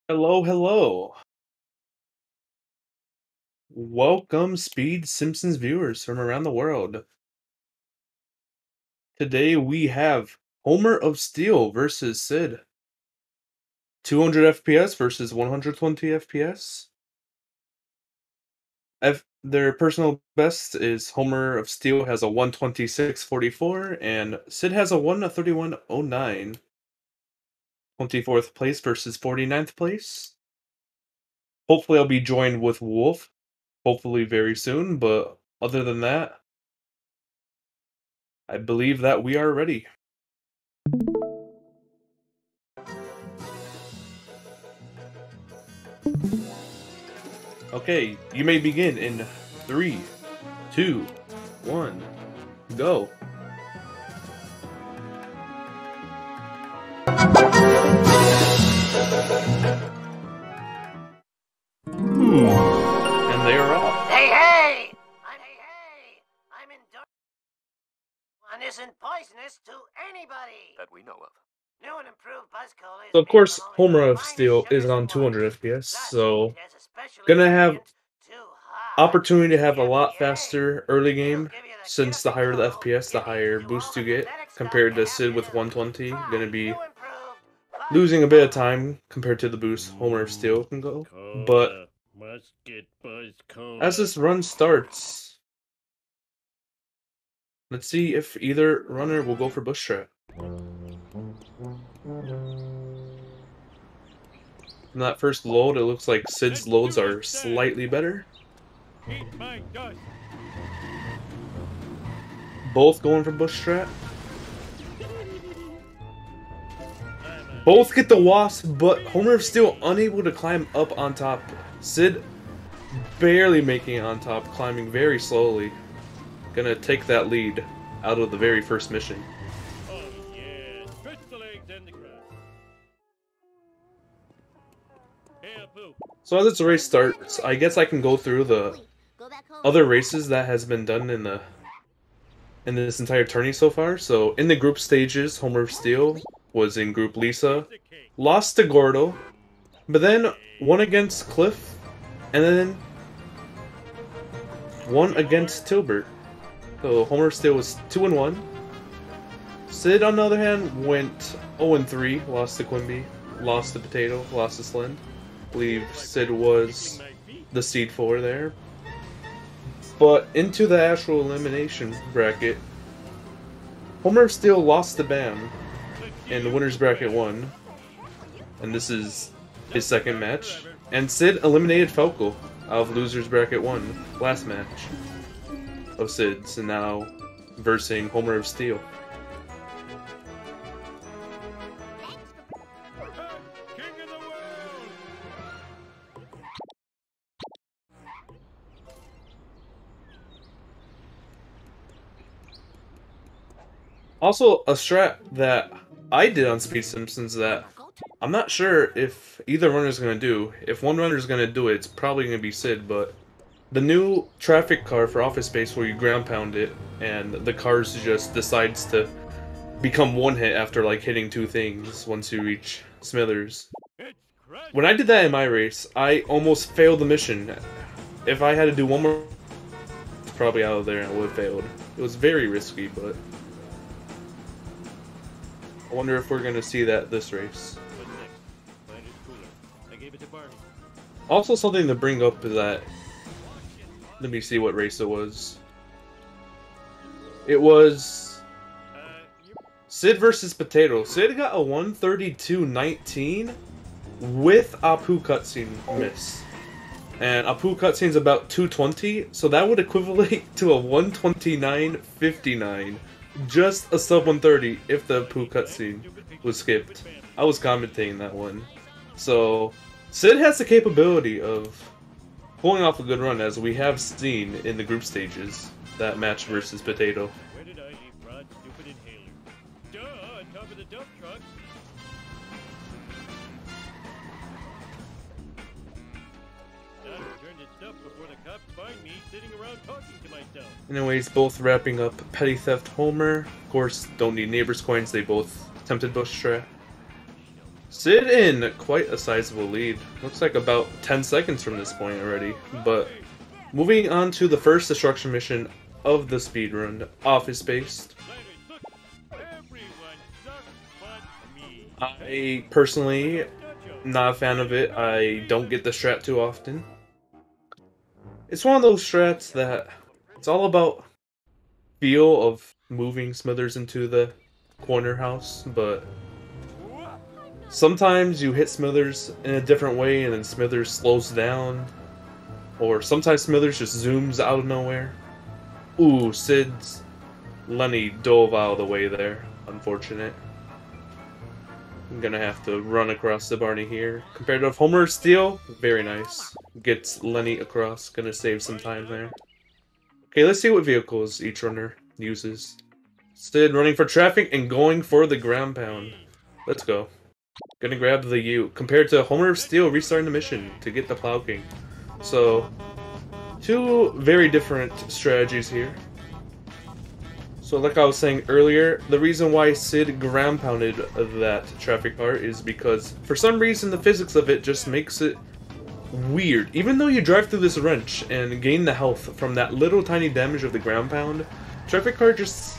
Hello, hello. Welcome, Speed Simpsons viewers from around the world. Today we have Homer of Steel versus Sid. 200 FPS versus 120 FPS. Their personal best is Homer of Steel has a 126.44 and Sid has a 131.09. 24th place versus 49th place. Hopefully I'll be joined with Wolf, hopefully very soon, but other than that, I believe that we are ready. Okay, you may begin in 3, 2, 1, go. And they are off. Hey! I'm endorsing one isn't poisonous to anybody that we know of. New and improved Buzz Cola is So of made course, from only Homer the of finest Steel is sugars on and 200 water. FPS, Plus, so it has a special gonna have ingredient, too hot. opportunity to have a Yippee-yay. lot faster early It'll game, give you the since the juicy higher the glow FPS, the you need higher to do boost all you the get, pathetic stuff compared you to have Sid to with do. 120, Try gonna be new improved Buzz losing a bit of Cola. time compared to the boost Homer of Steel can go. Cola. But Must get Buzz Cola. as this run starts, let's see if either runner will go for bush strat. In that first load, it looks like Sid's loads are slightly better. Eat my dust. Both going for bush strat. Both get the wasp, but Homer of Steel unable to climb up on top. Sid barely making it on top, climbing very slowly. Gonna take that lead out of the very first mission. Oh yeah, stretch the legs and the grass. Hey, Apu. So as its race starts, I guess I can go through the other races that has been done in this entire tourney so far. So in the group stages, Homer of Steel was in Group Lisa, lost to Gordo, but then won against Cliff, and then won against Tilbert. So Homer of Steel was 2-1. Sid, on the other hand, went 0-3, lost to Quimby, lost to Potato, lost to Slind. I believe Sid was the seed 4 there. But into the actual elimination bracket, Homer of Steel lost to Bam in the winner's bracket 1. And this is his second match. And Sid eliminated Falco out of loser's bracket 1, last match of Sid's, and now versing Homer of Steel. King of the world. Also, a strat that I did on Speed Simpsons that I'm not sure if either runner's gonna do. If one runner's gonna do it, it's probably gonna be Sid, but the new traffic car for Office Space where you ground pound it and the cars just decides to become one hit after like hitting 2 things once you reach Smithers. It's crunch. When I did that in my race, I almost failed the mission. If I had to do one more, it's probably out of there and I would have failed. It was very risky, but I wonder if we're gonna see that this race. What's next? Mine is cooler. I gave it to Barney. Also, something to bring up is that, let me see what race it was. It was You Sid versus Potato. Sid got a 132.19 with Apu cutscene miss. And Apu cutscene's about 220, so that would equivalent to a 129.59. Just a sub 130 if the Apu cutscene was skipped. I was commentating that one. So, Sid has the capability of pulling off a good run, as we have seen in the group stages, that match versus Potato. Where did I leave Rod's stupid inhaler? Duh, on top of the dump truck. Time to return this stuff before the cops find me sitting around talking to myself. Anyways, both wrapping up Petty Theft Homer. Of course, don't need neighbors coins, they both attempted bush strat. Sid in quite a sizable lead. Looks like about 10 seconds from this point already. But moving on to the first destruction mission of the speedrun, office-based. I personally not a fan of it. I don't get the strat too often. It's one of those strats that it's all about feel of moving Smithers into the corner house, but sometimes you hit Smithers in a different way and then Smithers slows down, or sometimes Smithers just zooms out of nowhere. Ooh, Sid's Lenny dove out of the way there. Unfortunate. I'm gonna have to run across the Barney here. Compared to HomerOfSteel, very nice. Gets Lenny across, gonna save some time there. Okay, let's see what vehicles each runner uses. Sid running for traffic and going for the ground pound. Let's go. Gonna grab the U. Compared to HomerOfSteel restarting the mission to get the Plow King. So, two very different strategies here. So like I was saying earlier, the reason why Sid ground pounded that traffic car is because for some reason the physics of it just makes it weird. Even though you drive through this wrench and gain the health from that little tiny damage of the ground pound, traffic car just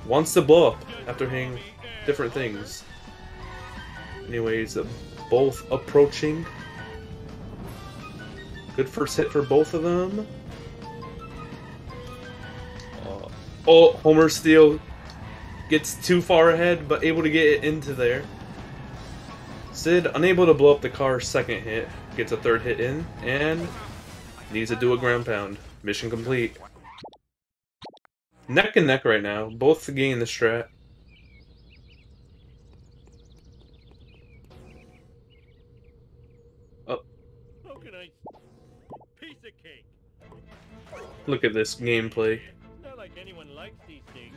wants to blow up after hitting different things. Anyways, both approaching. Good first hit for both of them. Oh, HomerOfSteel gets too far ahead, but able to get it into there. Sid unable to blow up the car's second hit, gets a third hit in, and needs to do a ground pound. Mission complete. Neck and neck right now, both gaining the strat. Oh. How can I? Piece of cake. Look at this gameplay. Not like anyone likes these things.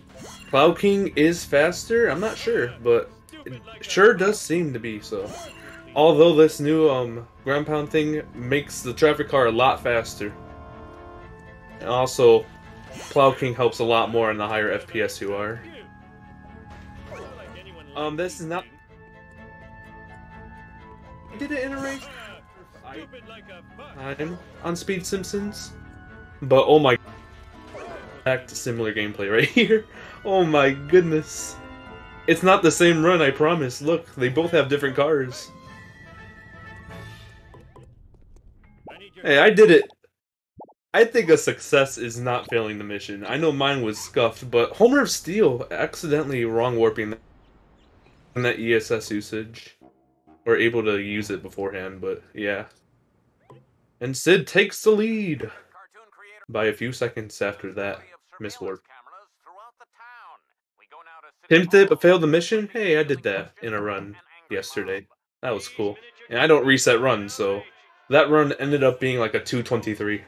Plow King is faster? I'm not sure, but it sure does seem to be so. Although this new ground pound thing makes the traffic car a lot faster. And also, Plow King helps a lot more on the higher FPS you are. This is not... I did it in a race. I'm on Speed Simpsons. But oh my... Back to similar gameplay right here. Oh my goodness. It's not the same run, I promise. Look, they both have different cars. Hey, I did it. I think a success is not failing the mission. I know mine was scuffed, but HomerOfSteel accidentally wrong warping that ESS usage. We're able to use it beforehand, but yeah. And Sid takes the lead by a few seconds after that miswarp. Tempted but failed the mission? Hey, I did that in a run yesterday. That was cool. And I don't reset runs, so that run ended up being like a 2:23.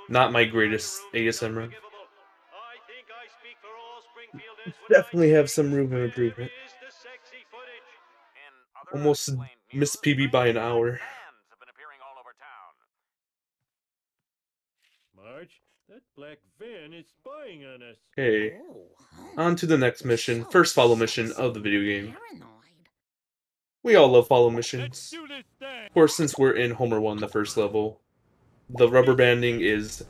Not my greatest ASM run. Definitely have some room for improvement. Almost missed PB by an hour. Marge, that black van is spying on us. Okay, on to the next mission. First follow mission of the video game. We all love follow missions. Of course, since we're in Homer 1, the first level, the rubber banding is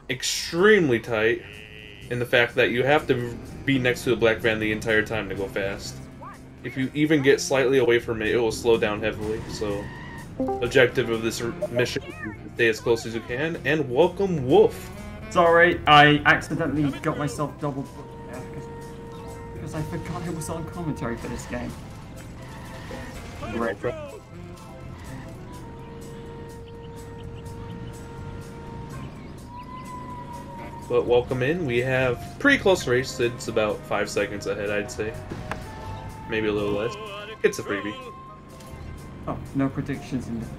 extremely tight in the fact that you have to be next to the black van the entire time to go fast. If you even get slightly away from it, it will slow down heavily, so objective of this mission is to stay as close as you can, and welcome Wolf. Sorry, I accidentally got myself double booked there because I forgot I was on commentary for this game. Great. But welcome in. We have pretty close race. It's about 5 seconds ahead, I'd say. Maybe a little less. It's a freebie. Oh, no predictions in there.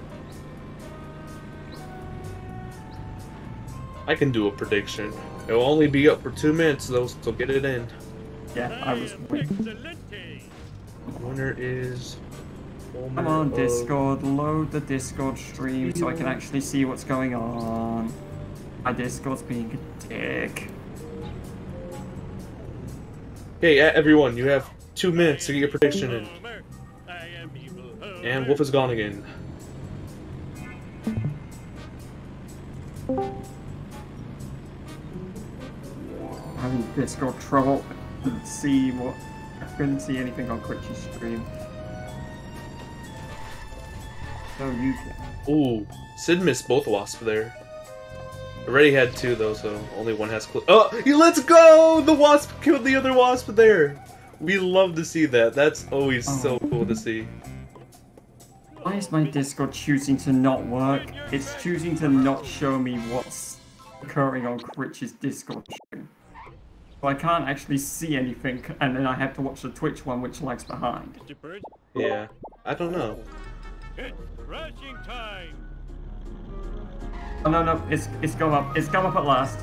I can do a prediction. It will only be up for 2 minutes though, so get it in. Yeah, I was waiting. Winner is... Come on, Discord, load the Discord stream so I can actually see what's going on. My Discord's being a dick. Hey, everyone, you have 2 minutes to get your prediction in. And Wolf is gone again. Having Discord trouble. Let's see what. I couldn't see anything on Twitch's stream. So you can. Ooh, Sid missed both wasps there. Already had two though, so only one has. Oh, let's go! The wasp killed the other wasp there. We love to see that. That's always so cool to see. Why is my Discord choosing to not work? It's choosing to not show me what's occurring on Critch's Discord stream. So I can't actually see anything, and then I have to watch the Twitch one, which lags behind. Yeah, I don't know. It's crashing time. Oh no, it's come up. It's come up at last.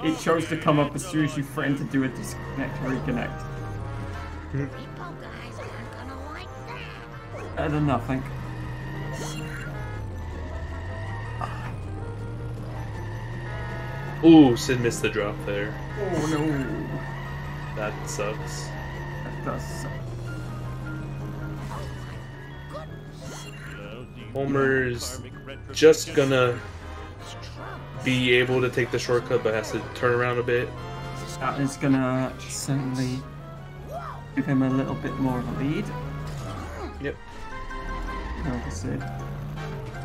It chose to come up as soon as you threaten to do a disconnect or reconnect. Better than nothing. Ooh, Sid missed the drop there. Oh no. That sucks. That does suck. Homer's just gonna be able to take the shortcut, but has to turn around a bit. That is gonna certainly give him a little bit more of a lead. Yep. Like I said,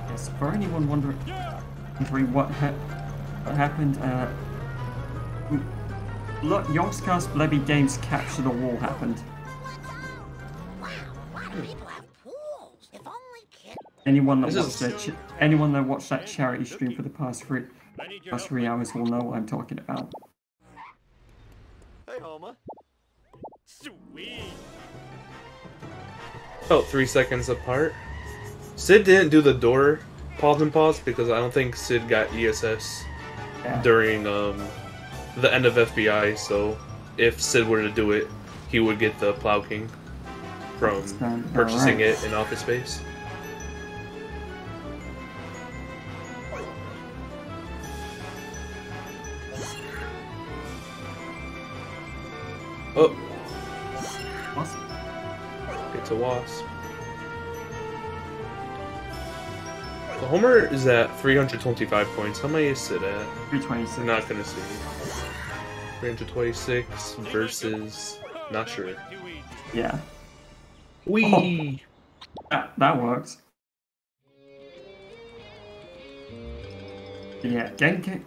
yes, for anyone wondering what happened, look, Yogscast Blebby Games Capture the Wall happened. Anyone that watched that charity stream for the past 3 hours will know what I'm talking about. Hey, Homer. Sweet. About 3 seconds apart. Sid didn't do the door pause and pause because I don't think Sid got ESS during the end of FBI, so if Sid were to do it, he would get the Plow King from purchasing it in Office Space. Oh! It's a wasp. So Homer is at 325 points. How many is Sid at? 326. I'm not gonna see. 326 versus... not sure. Yeah. Wee! Oh, that works. Yeah, game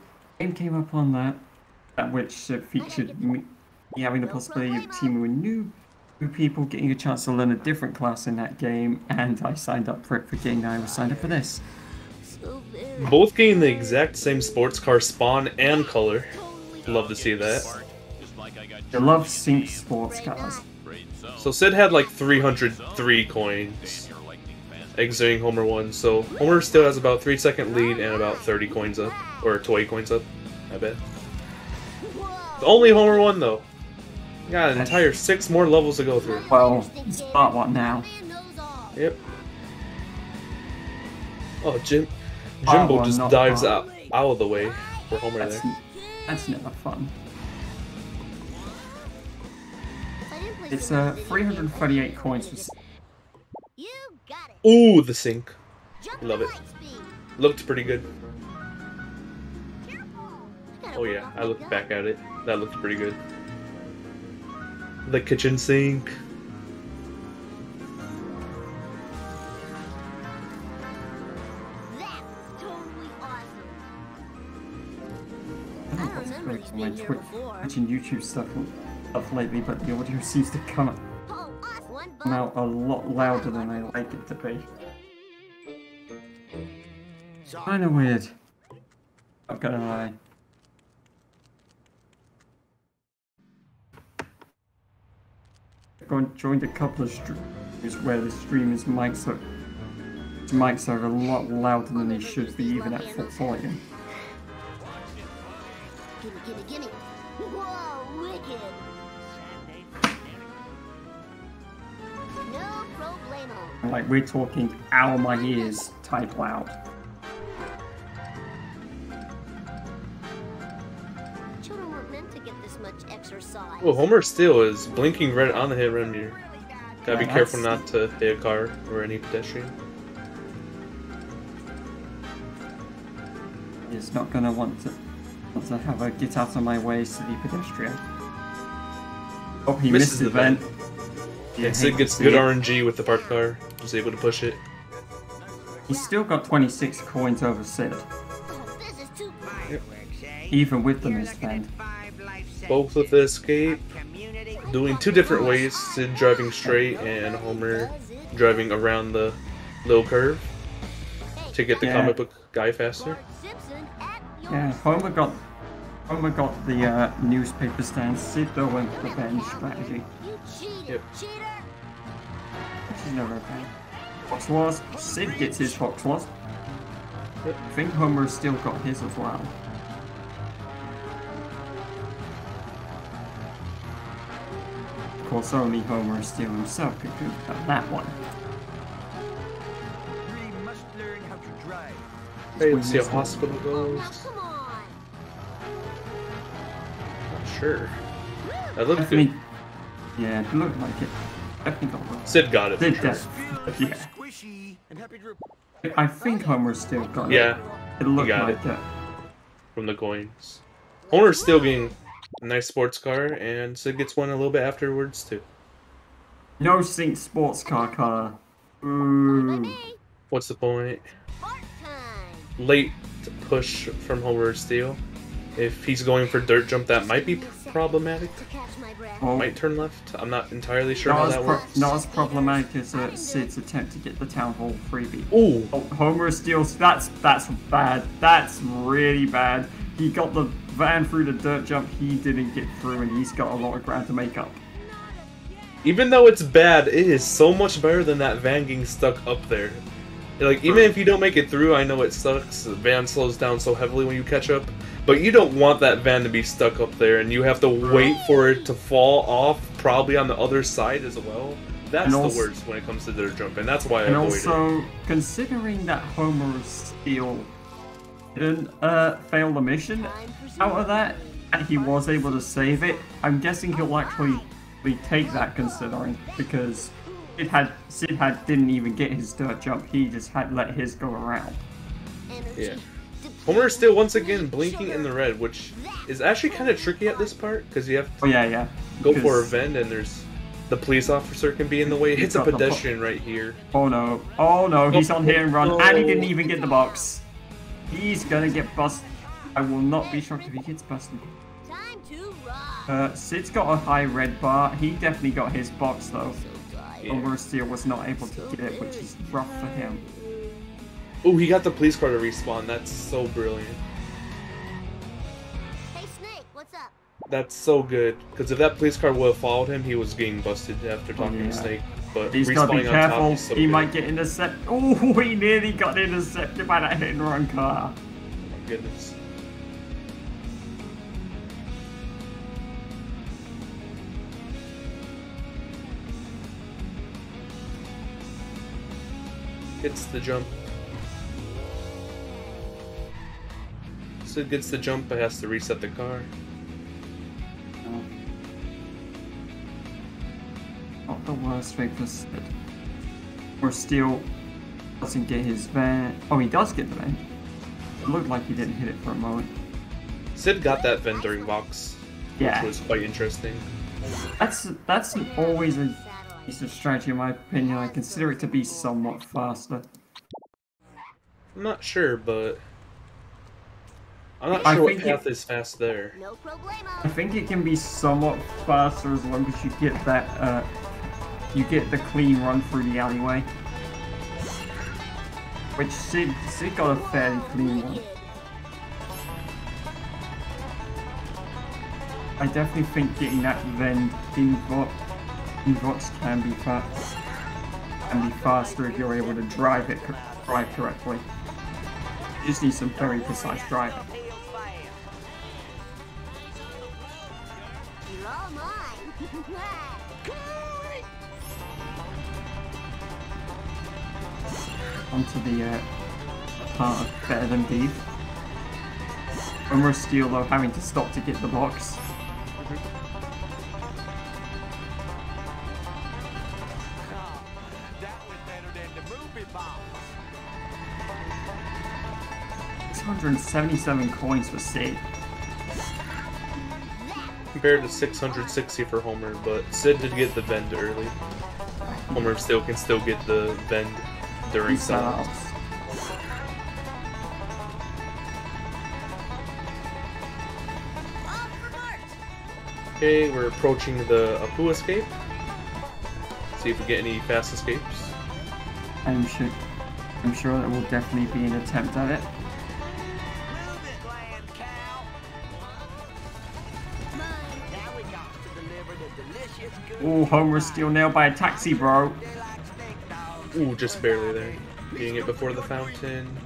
came up on that, which featured me having the possibility of teaming with new people, getting a chance to learn a different class in that game, and I signed up for it for game. I was signed up for this. Both getting the exact same sports car spawn and color. Love to see that. I love synced sports cars. So Sid had like 303 coins, exiting Homer 1, so Homer still has about 3-second lead and about 30 coins up, or 20 coins up, I bet. Only Homer 1 though. Got an entire 6 more levels to go through. Well, start what now? Yep. Oh, Jimbo just dives out of the way for Homer there. That's never fun. It's 338 coins. Ooh, the sync. Love it. Looked pretty good. Oh yeah, I looked back at it. That looked pretty good. The kitchen sink. I don't know what's going on my Twitch and YouTube stuff lately, but the audio seems to come out a lot louder than I like it to be. Kinda weird. Not gonna lie. I've joined a couple of streams where the streamers' mics are a lot louder than they should be, even at full volume. Gimme. Whoa, wicked. No problemo. Like, we're talking out of my ears type loud. Children weren't meant to get this much exercise. Oh, HomerOfSteel is blinking red on the hit run meter. Gotta be Yeah, careful that's- not to hit a car or any pedestrian. He's not gonna want to have a get out of my way silly pedestrian. Oh, he missed the vent. Yeah, And Sid hate gets to see good it. RNG with the parked car. Was able to push it. He's still got 26 coins over Sid, Oh, this is too even with the missed vent. Both with the escape, doing two different ways. Sid driving straight and Homer driving around the little curve to get the Yeah. comic book guy faster. Simpson at your Yeah, Homer got the newspaper stand. Sid though went for the bench strategy, You cheated, Yep. cheater! which is never okay. Fox Wars. Sid gets his Fox Wars. Yep. I think Homer's still got his as well. Of course, only HomerOfSteel himself could have done that one. We must learn how to drive. Hey, let's see how hospital Now goes. come on! Not sure. That looked Definitely, good. yeah, it looked like it. Definitely got one. Sid got it for Sid sure. does. Yeah. Squishy and happy to report. I think Homer's still got it. Yeah, It looked got like it. from the coins. Homer's still getting a nice sports car, and Sid gets one a little bit afterwards too. No synced sports car. By Ooh. me, What's the point? Fart time! Late push from HomerOfSteel. If he's going for dirt jump, that might be problematic. To catch my breath. Oh, Might turn left. I'm not entirely sure not how as, that works. not as problematic as Sid's attempt to get the Town Hall freebie. Ooh, Oh, HomerOfSteel, that's bad. That's really bad. He got the van through the dirt jump, he didn't get through, and he's got a lot of ground to make up. even though it's bad, it is so much better than that van getting stuck up there. Like, even if you don't make it through, I know it sucks. The van slows down so heavily when you catch up. But you don't want that van to be stuck up there, and you have to wait for it to fall off, probably on the other side as well. That's And the also- worst when it comes to dirt jump, and that's why I And avoid it. also, considering that HomerOfSteel didn't fail the mission out of that, and he was able to save it, I'm guessing he'll actually take that considering, because Sid didn't even get his dirt jump, he just had let his go around. Energy. Yeah. HomerOfSteel once again blinking in the red, which is actually kind of tricky at this part, because you have Oh to yeah. go for a because- vent, and there's the police officer can be in the way. It hits a got the po- pedestrian right here. Oh no, he's on hit and run, Oh. and he didn't even get the box. He's gonna get busted. I will not be shocked if he gets busted. Time to rock! Sid's got a high red bar, he definitely got his box though. So tired. Yeah. HomerOfSteel was not able to get it, which is rough for him. Oh, he got the police car to respawn. That's so brilliant. Hey Snake, what's up? That's so good. Because if that police car would have followed him, he was getting busted after talking Yeah. to Snake. But He's gotta be respawning on top, careful, he's so he good. might get intercepted. Oh, he nearly got intercepted by that hit and run car. My goodness. Gets the jump. Sid gets the jump, but has to reset the car. Not the worst way for Sid. HomerOfSteel doesn't get his van. Oh, he does get the van. It looked like he didn't hit it for a moment. Sid got that vent during Vox, Yeah. which was quite interesting. That's always a piece of strategy in my opinion. I consider it to be somewhat faster. I'm not sure, but I'm not I sure what think path is fast there. No I problemo! think it can be somewhat faster as long as you get that you get the clean run through the alleyway. Which Sid got a fairly clean one. I definitely think getting that vent in Vox can be fast. Can be faster if you're able to drive correctly. You just need some very precise driving. You're all mine! Onto the part of Better Than Beef. HomerOfSteel though having to stop to get the box. 477 coins for Sid. Compared to 660 for Homer, but Sid did get the vend early. Homer can still get the vend during sellouts. Okay, we're approaching the Apu escape. See if we get any fast escapes. I'm sure there will definitely be an attempt at it. Oh, HomerOfSteel nailed by a taxi, bro. Ooh, just barely there. Getting it before the fountain.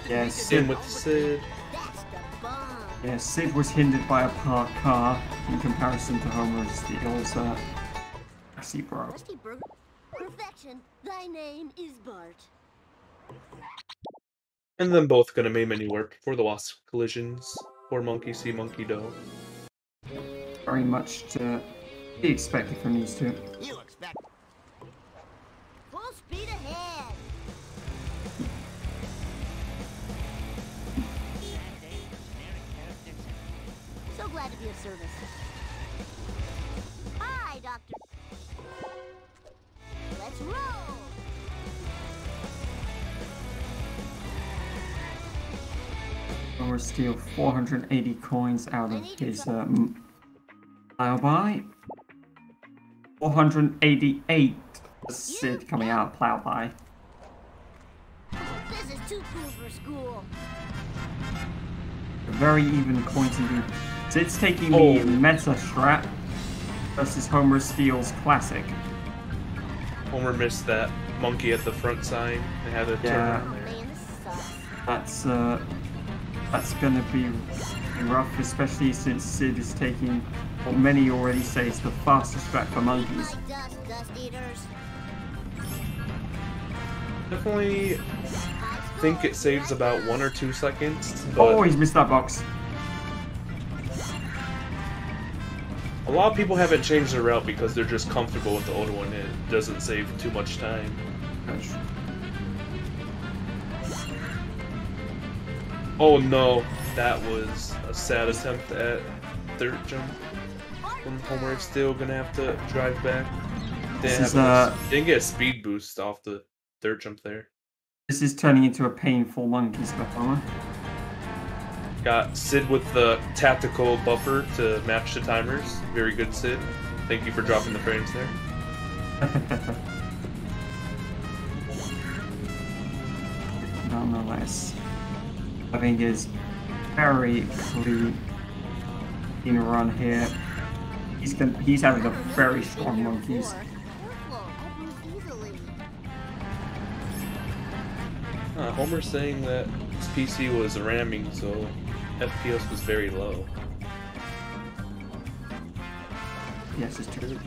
Yeah, Same with Sid. Yeah, Sid was hindered by a parked car in comparison to HomerOfSteel's taxi, bro. Perfection. Thy name is Bart. And then both gonna make many work for the wasp collisions. Poor monkey see, monkey do. Very much to be expected from these two. You expect. Full speed ahead. So glad to be of service. Hi, Doctor. Let's roll. HomerOfSteel 480 coins out of his plow buy. 488 Sid coming out of plow buy. This is too cool for school. Very even coins indeed. Sid's taking the meta strat versus HomerOfSteel's classic. Homer missed that monkey at the front sign. They had to turn around there. Man, this sucks. That's gonna be rough, especially since Sid is taking what many already say is the fastest strat for monkeys. Dust eaters. Definitely think it saves about 1 or 2 seconds. But Oh, he's missed that box. a lot of people haven't changed their route because they're just comfortable with the old one. It doesn't save too much time. Oh no, that was a sad attempt at third jump. And HomerOfSteel gonna have to drive back. Didn't get a speed boost off the third jump there. This is turning into a painful monkey's performer. Got Sid with the tactical buffer to match the timers. Very good, Sid. Thank you for dropping the frames there. Nonetheless, I think is very clean run here. He's having a very strong monkeys. Homer's saying that his PC was ramming, so FPS was very low. Yes, it's true.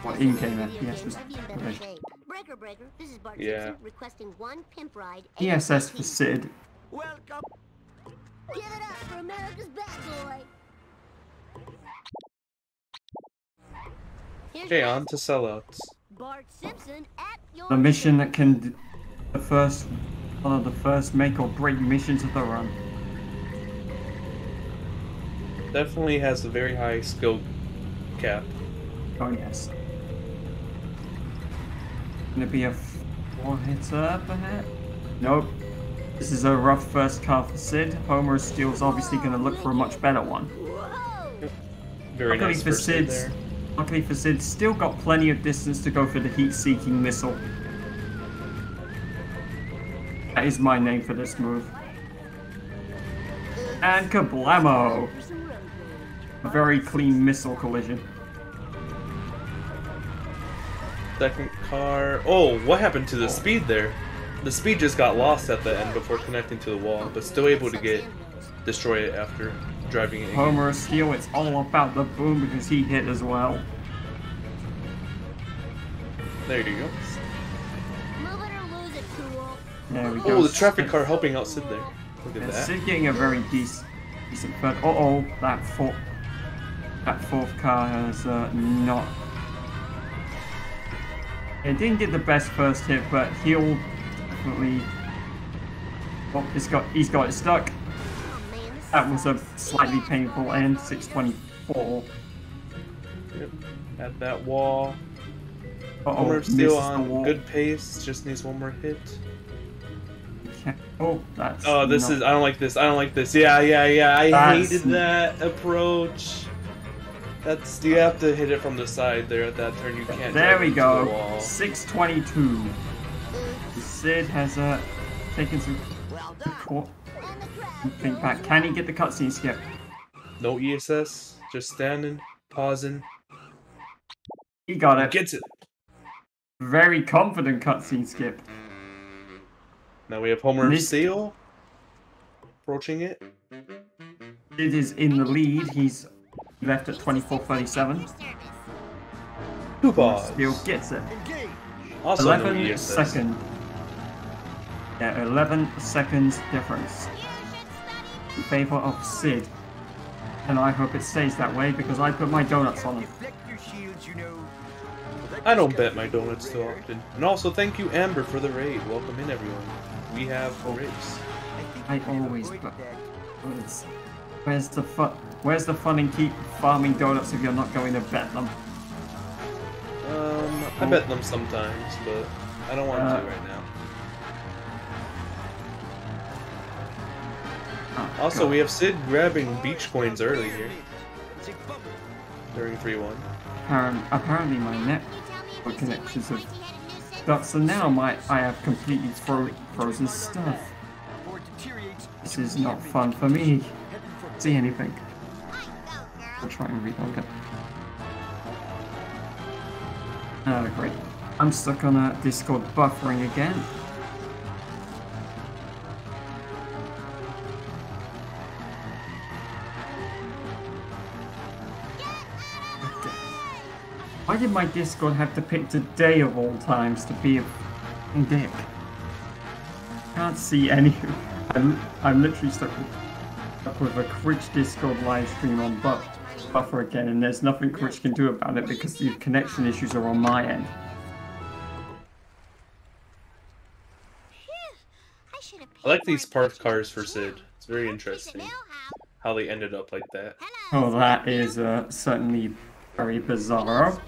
What in-game FPS was Breaker, this is Bart Yeah. Simpson requesting one pimp ride. ESS for Sid. Welcome. Give it up for America's bad boy. Here's Okay, your on to sellouts. Bart Simpson at your The mission that can one of the first make or break missions of the run. Definitely has a very high skill cap. Oh yes. Gonna be a 4-hitter perhaps? Nope. This is a rough first car for Sid. HomerOfSteel's obviously gonna look for a much better one. Whoa! Very Luckily nice for first hit Sid's there. Luckily for Sid, still got plenty of distance to go for the heat-seeking missile. That is my name for this move. And kablamo! A very clean missile collision. Second car. Oh, what happened to the speed there? The speed just got lost at the end before connecting to the wall, but still able to destroy it after driving it again. HomerOfSteel, it's all about the boom because he hit as well. There you go. Move it or lose it, cool. There we go. Oh, the traffic car helping out Sid there. Look at Yeah, that. Sid getting a very decent third. Uh-oh, that fourth car has not It didn't get the best first hit, but he'll definitely. Oh, he's got it stuck. That was a slightly painful end. 624. Yep. At that wall. Uh-oh, Still on good pace. Just needs one more hit. Okay. Oh, that's. Oh, this is. I don't like this. I don't like this. Yeah. I hated that approach. That's. You have to hit it from the side there at that turn. You can't. There we go. 622. Sid has taken some. Think back. Can he get the cutscene skip? No ESS. Just standing, pausing. He got it. Gets it. Very confident cutscene skip. Now we have HomerOfSteel approaching it. Sid is in the lead. He's left at 24:37. Two balls. Steel gets it. Also 11 no ESS. seconds. Yeah, 11 seconds difference in favor of Sid. And I hope it stays that way because I put my donuts on it. I don't bet my donuts too often. And also thank you Amber for the raid. Welcome in everyone. We have a race. I always bet. Where's the fun? Where's the fun in keep farming donuts if you're not going to bet them? I bet them sometimes, but I don't want to right now. Also, we have Sid grabbing beach coins early here. During 3-1. Apparently my network connections have stuck, so now I have completely frozen stuff. This is not fun for me. See anything. I'll try and reload it. Oh, great. I'm stuck on a Discord buffering again. Why did my Discord have to pick today of all times to be a dick? Can't see any. I'm literally stuck with a Critch Discord live stream on buffer again, and there's nothing Critch can do about it because the connection issues are on my end. I like these parked cars for Sid. It's very interesting how they ended up like that. Oh, that is certainly very bizarre.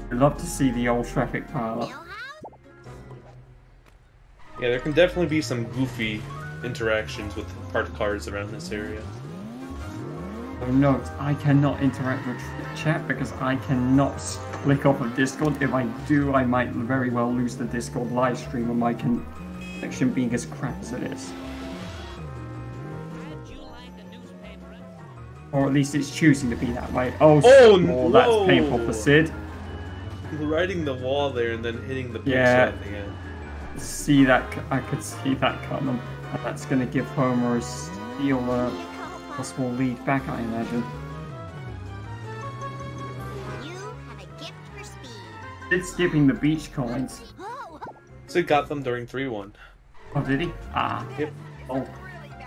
I'd love to see the old traffic pile up. Yeah, there can definitely be some goofy interactions with parked cars around this area. Oh, note, I cannot interact with chat because I cannot click off of Discord. If I do, I might very well lose the Discord live stream with my connection being as crap as it is. Or at least it's choosing to be that way. Oh no! That's painful for Sid. Riding the wall there and then hitting the picture at the end. See that? I could see that coming. That's going to give HomerOfSteel a possible lead back, I imagine. You have a gift for speed. Sid's skipping the beach coins. Sid got them during 3-1. Oh, did he? Ah. Yep. Oh,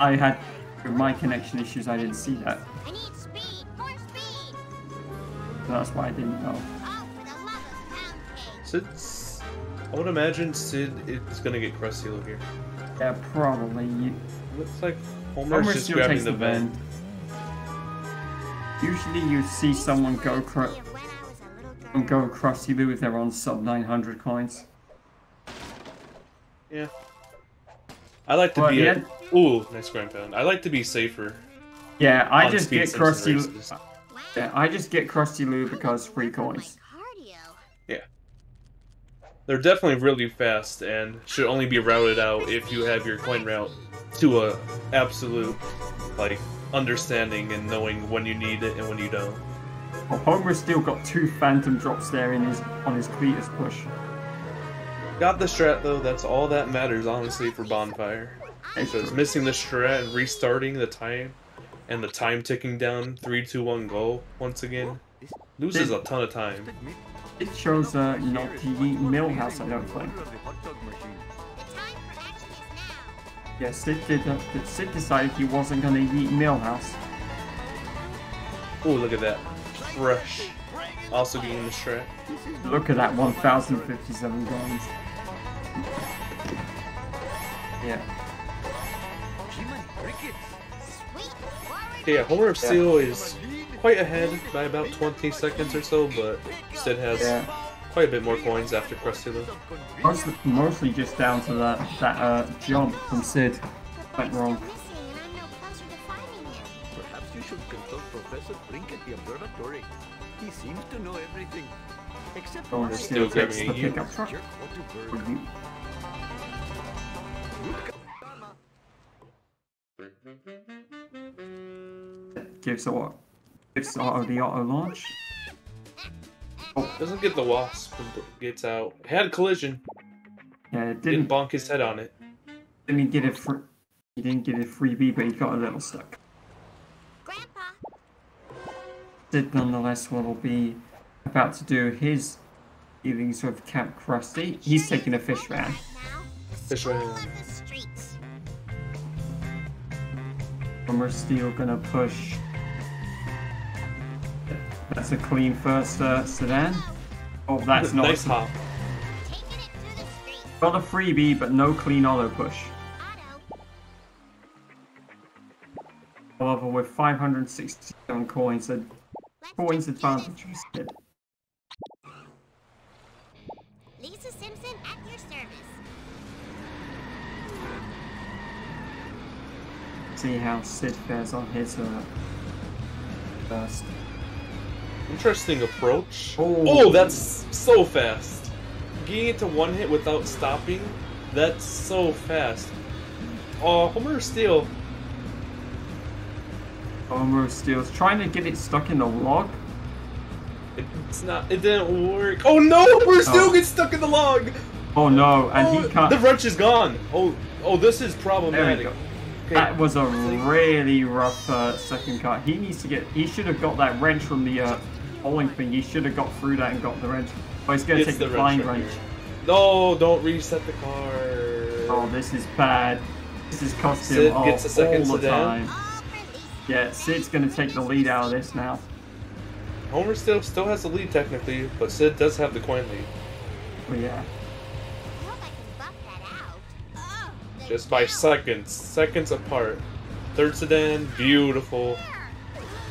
I had with my connection issues. I didn't see that. I need speed. More speed. So that's why I didn't know. Oh, for the love of pound cake. Sid's... I would imagine Sid is gonna get crusty over here. Yeah, probably. Looks like Homer's just still grabbing takes the vent. Usually you see someone go crusty Lou if they're on sub 900 coins. Yeah. I like to be ooh, nice ground pound. I like to be safer. Yeah, I just get crusty. Yeah, I just get crusty Lou because free coins. Yeah. They're definitely really fast and should only be routed out if you have your coin route to a absolute like understanding and knowing when you need it and when you don't. Well, HomerOfSteel got 2 phantom drops there in on his Cletus push. Got the strat though, that's all that matters honestly for Bonfire. So it's missing the strat and restarting the time and the time ticking down 3, 2, 1 go once again. Loses a ton of time. It shows not to eat Millhouse, I don't think. Yeah, Sid decided he wasn't going to eat Millhouse. Oh, look at that. Fresh. Also getting the strat. Look at that 1,057 guns. Yeah. Yeah, Homer of Steel is quite ahead by about 20 seconds or so, but Sid has quite a bit more coins after Krusty though. Mostly just down to that jump from Sid. Went wrong. Perhaps you should consult Professor Brink at the observatory. He seems to know everything. Except Homer of Steel takes the pickup truck. For you. Gives Otto the auto launch. Doesn't get the wasp, but gets out. Had a collision. Yeah, it Didn't didn't bonk his head on it. He didn't get a freebie, but he got a little stuck. Grandpa. Sid nonetheless will be about to do his dealings with Camp Krusty. He's taking a fish van. Fish van. Homer Steel gonna push. That's a clean first sedan. Oh, that's not nice hop. Got a freebie, but no clean auto push. However, with 567 coins advantage for Sid. Lisa Simpson at your service. See how Sid fares on his first. Interesting approach. Oh, that's so fast. Getting it to one hit without stopping, that's so fast. Oh, Homer of Steel. Homer of Steel's trying to get it stuck in the log. It didn't work. Oh no, Homer of Steel gets stuck in the log. Oh no, and he can't. The wrench is gone. Oh, this is problematic. There we go. Okay. That was a really rough second cut. He should have got that wrench from the bowling thing. He should have got through that and got the wrench. But he's going to take the flying wrench. No, don't reset the car. Oh, this is bad. This is cost him Sid gets a second all the sedan. time. Yeah, Sid's going to take the lead out of this now. Homer still has the lead technically, but Sid does have the coin lead. Oh yeah. Just by seconds apart. Third sedan, beautiful.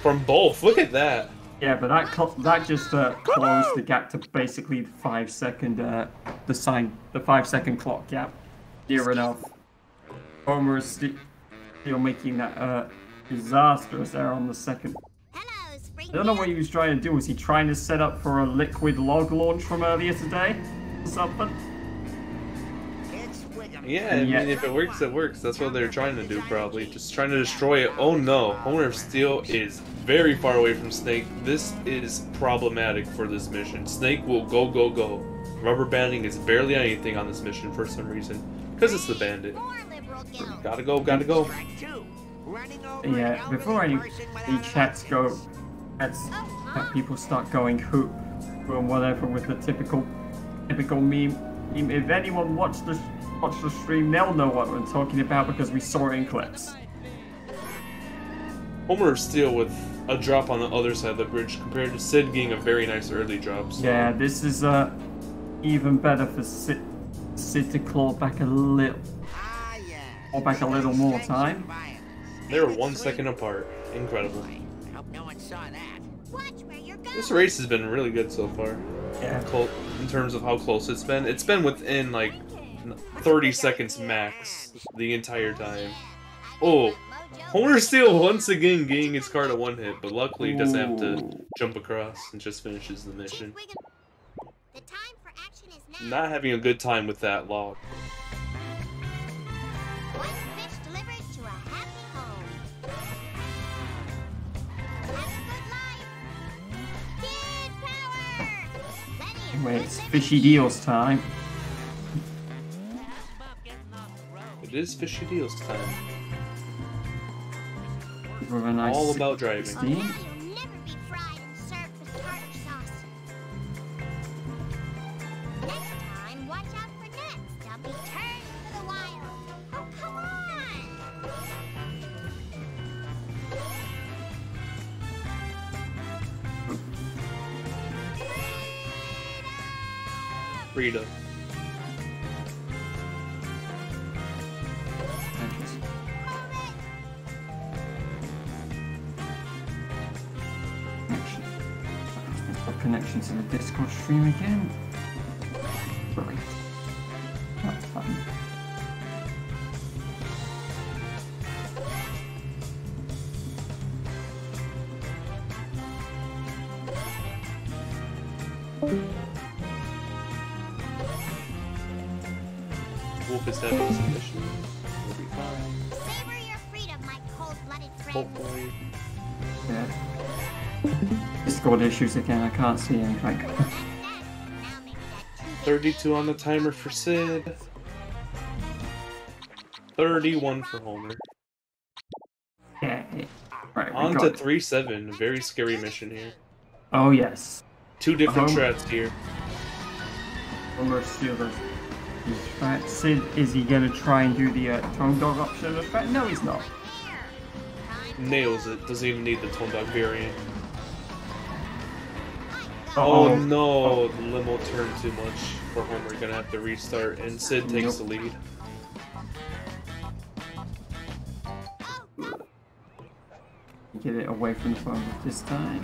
From both, look at that. Yeah, but that just closed the gap to basically the 5 second the 5 second clock gap. Near enough. Homer is still making that disastrous error on the second. I don't know what he was trying to do. Was he trying to set up for a liquid log launch from earlier today or something? Yeah, I mean, if it works, it works. That's what they're trying to do, probably. Just trying to destroy it. Oh no, Homer of Steel is very far away from Snake. This is problematic for this mission. Snake will go, go, go. Rubber banding is barely anything on this mission for some reason. Because it's the bandit. Gotta go, gotta go. Yeah, before any chats go, people start going hoop or whatever with the typical meme. If anyone watched the stream, they'll know what we're talking about because we saw it in clips. Homer of Steel with a drop on the other side of the bridge compared to Sid getting a very nice early drop. So. Yeah, this is even better for Sid to claw back a little more time. They're 1 second apart. Incredible. This race has been really good so far. Yeah. In terms of how close it's been. It's been within like 30 seconds max the entire time. Oh, Homer Steel once again getting his car to one hit, but luckily he doesn't have to jump across and just finishes the mission. Not having a good time with that log. Anyway, it's Fishy Deals time. It is Fishy Deals time. With a nice all about driving. 16. Rita. Connection to the Discord stream again. Right. That's fine. Wolf is having some issues. We'll be fine. Savor your freedom, my cold-blooded friend. Hopefully. Yeah. Discord issues again, I can't see anything. 32 on the timer for Sid. 31 for Homer. Yeah. Right, On to 3-7. Very scary mission here. Oh yes. 2 different strats here. HomerOfSteel does his strat. Sid, is he gonna try and do the Tone Dog option of the strat? No, he's not. Nails it. Doesn't even need the Tone Dog variant. Uh-oh. Oh no, the limo turned too much for Homer. Gonna have to restart, and Sid takes the lead. Get it away from the phone this time.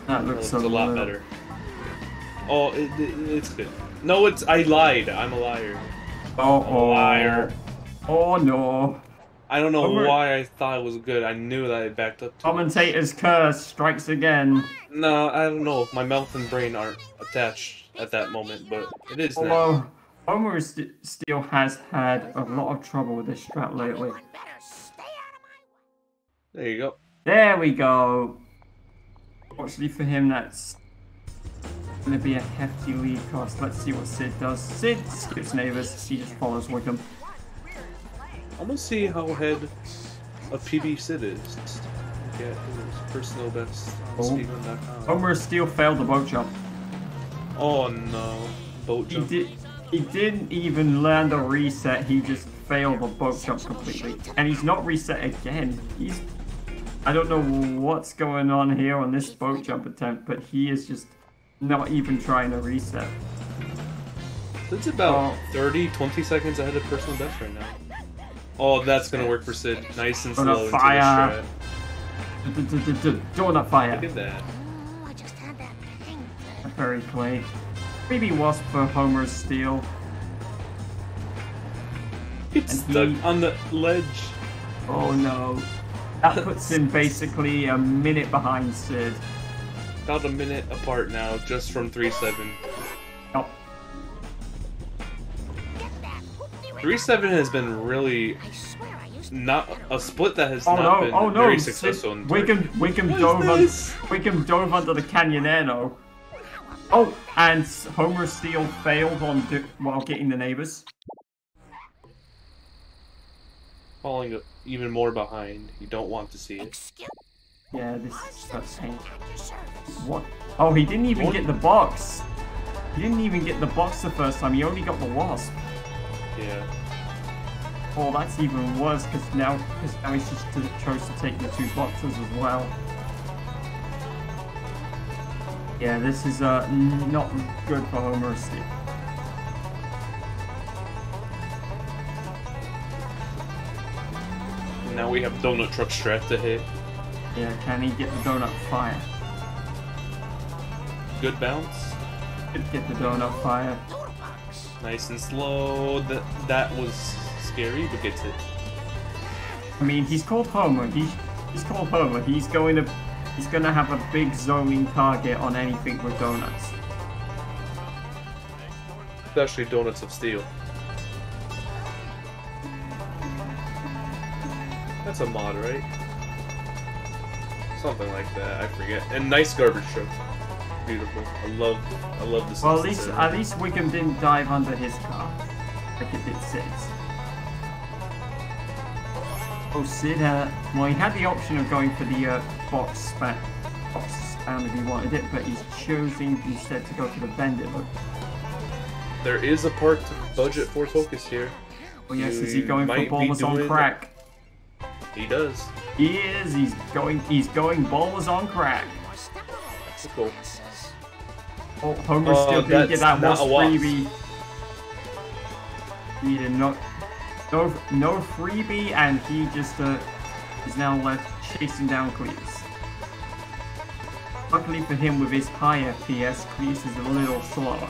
That looks a lot better. Oh, it's good. No, I lied. I'm a liar. Oh, I'm a liar. Oh no. I don't know why I thought it was good. I knew that I backed up to Commentator's curse strikes again. No, I don't know. My mouth and brain aren't attached at that moment, but it is now. Although, HomerOfSteel has had a lot of trouble with this strat lately. There you go. There we go. Fortunately for him, that's going to be a hefty lead cost. Let's see what Sid does. Sid skips neighbors. He just follows Wickham. I'm gonna see how ahead of PB Sid is. Get his personal best on speedrun.com. HomerOfSteel failed the boat jump. Oh no, boat jump. He didn't even land a reset. He just failed the boat jump completely, and he's not reset again. I don't know what's going on here on this boat jump attempt, but he is just not even trying to reset. It's about 30-20 seconds ahead of personal best right now. Oh, that's gonna work for Sid. Nice and slow into the strat. Donut fire. Look at that. Oh, I just had that ping. Very clay. Maybe Wasp for HomerOfSteel. It's stuck on the ledge. Oh no. That puts him basically a minute behind Sid. About a minute apart now, just from 3-7. Oh. 3-7 has been really not a split that has not been very successful. Wickham dove under the Canyonero. Oh, and HomerOfSteel failed while getting the neighbors. Falling even more behind. You don't want to see it. Yeah, that's pain. What? Oh, he didn't even get the box. He didn't even get the box the first time. He only got the Wasp. Yeah. Oh, that's even worse because now he's just chose to take the 2 boxes as well. Yeah, this is not good for HomerOfSteel. Now we have Donut Truck strat to hit. Yeah, can he get the donut fire? Good bounce. Could get the donut fire. Nice and slow. That was scary, but gets it. I mean, he's called Homer. He's called Homer. He's gonna have a big zoning target on anything with donuts. Especially Donuts of Steel. That's a mod, right? Something like that. I forget. And nice garbage truck. Beautiful. I love this. Well, at least Wickham didn't dive under his car, like it did Sid's. Oh, Sid. Well, he had the option of going for the box spam if he wanted it, but he's choosing instead to go for the Bender. There is a part to budget for focus here. Oh yes, is he going for Ballers on Crack? He does. He is. He's going Ballers on Crack. Let's go. Oh, Homer still didn't get that that's wasp not a wasp. freebie. He did not. No freebie, and he just is now left chasing down Cletus. Luckily for him, with his high FPS, Cletus is a little slower,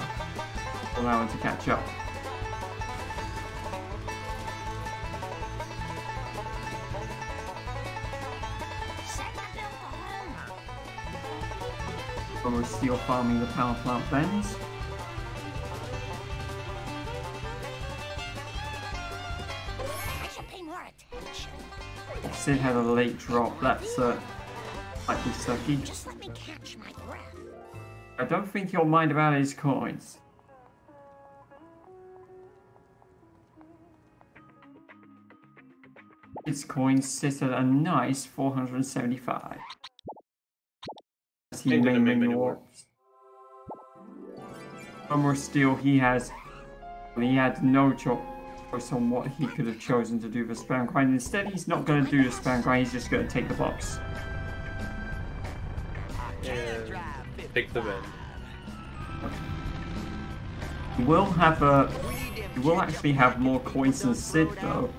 allowing him to catch up. HomerOfSteel farming the power plant bends. I should pay more attention. Sid had a late drop, that's slightly sucky. Just let me catch my breath. I don't think he'll mind about his coins. His coins sit at a nice 475. As he Ain't gonna main make menu many more. warps. HomerOfSteel, he had no choice on what he could have chosen to do for spam grind. Instead, he's not going to do the spam grind, he's just going to take the box. And take the bend. He will actually have more coins than Sid though.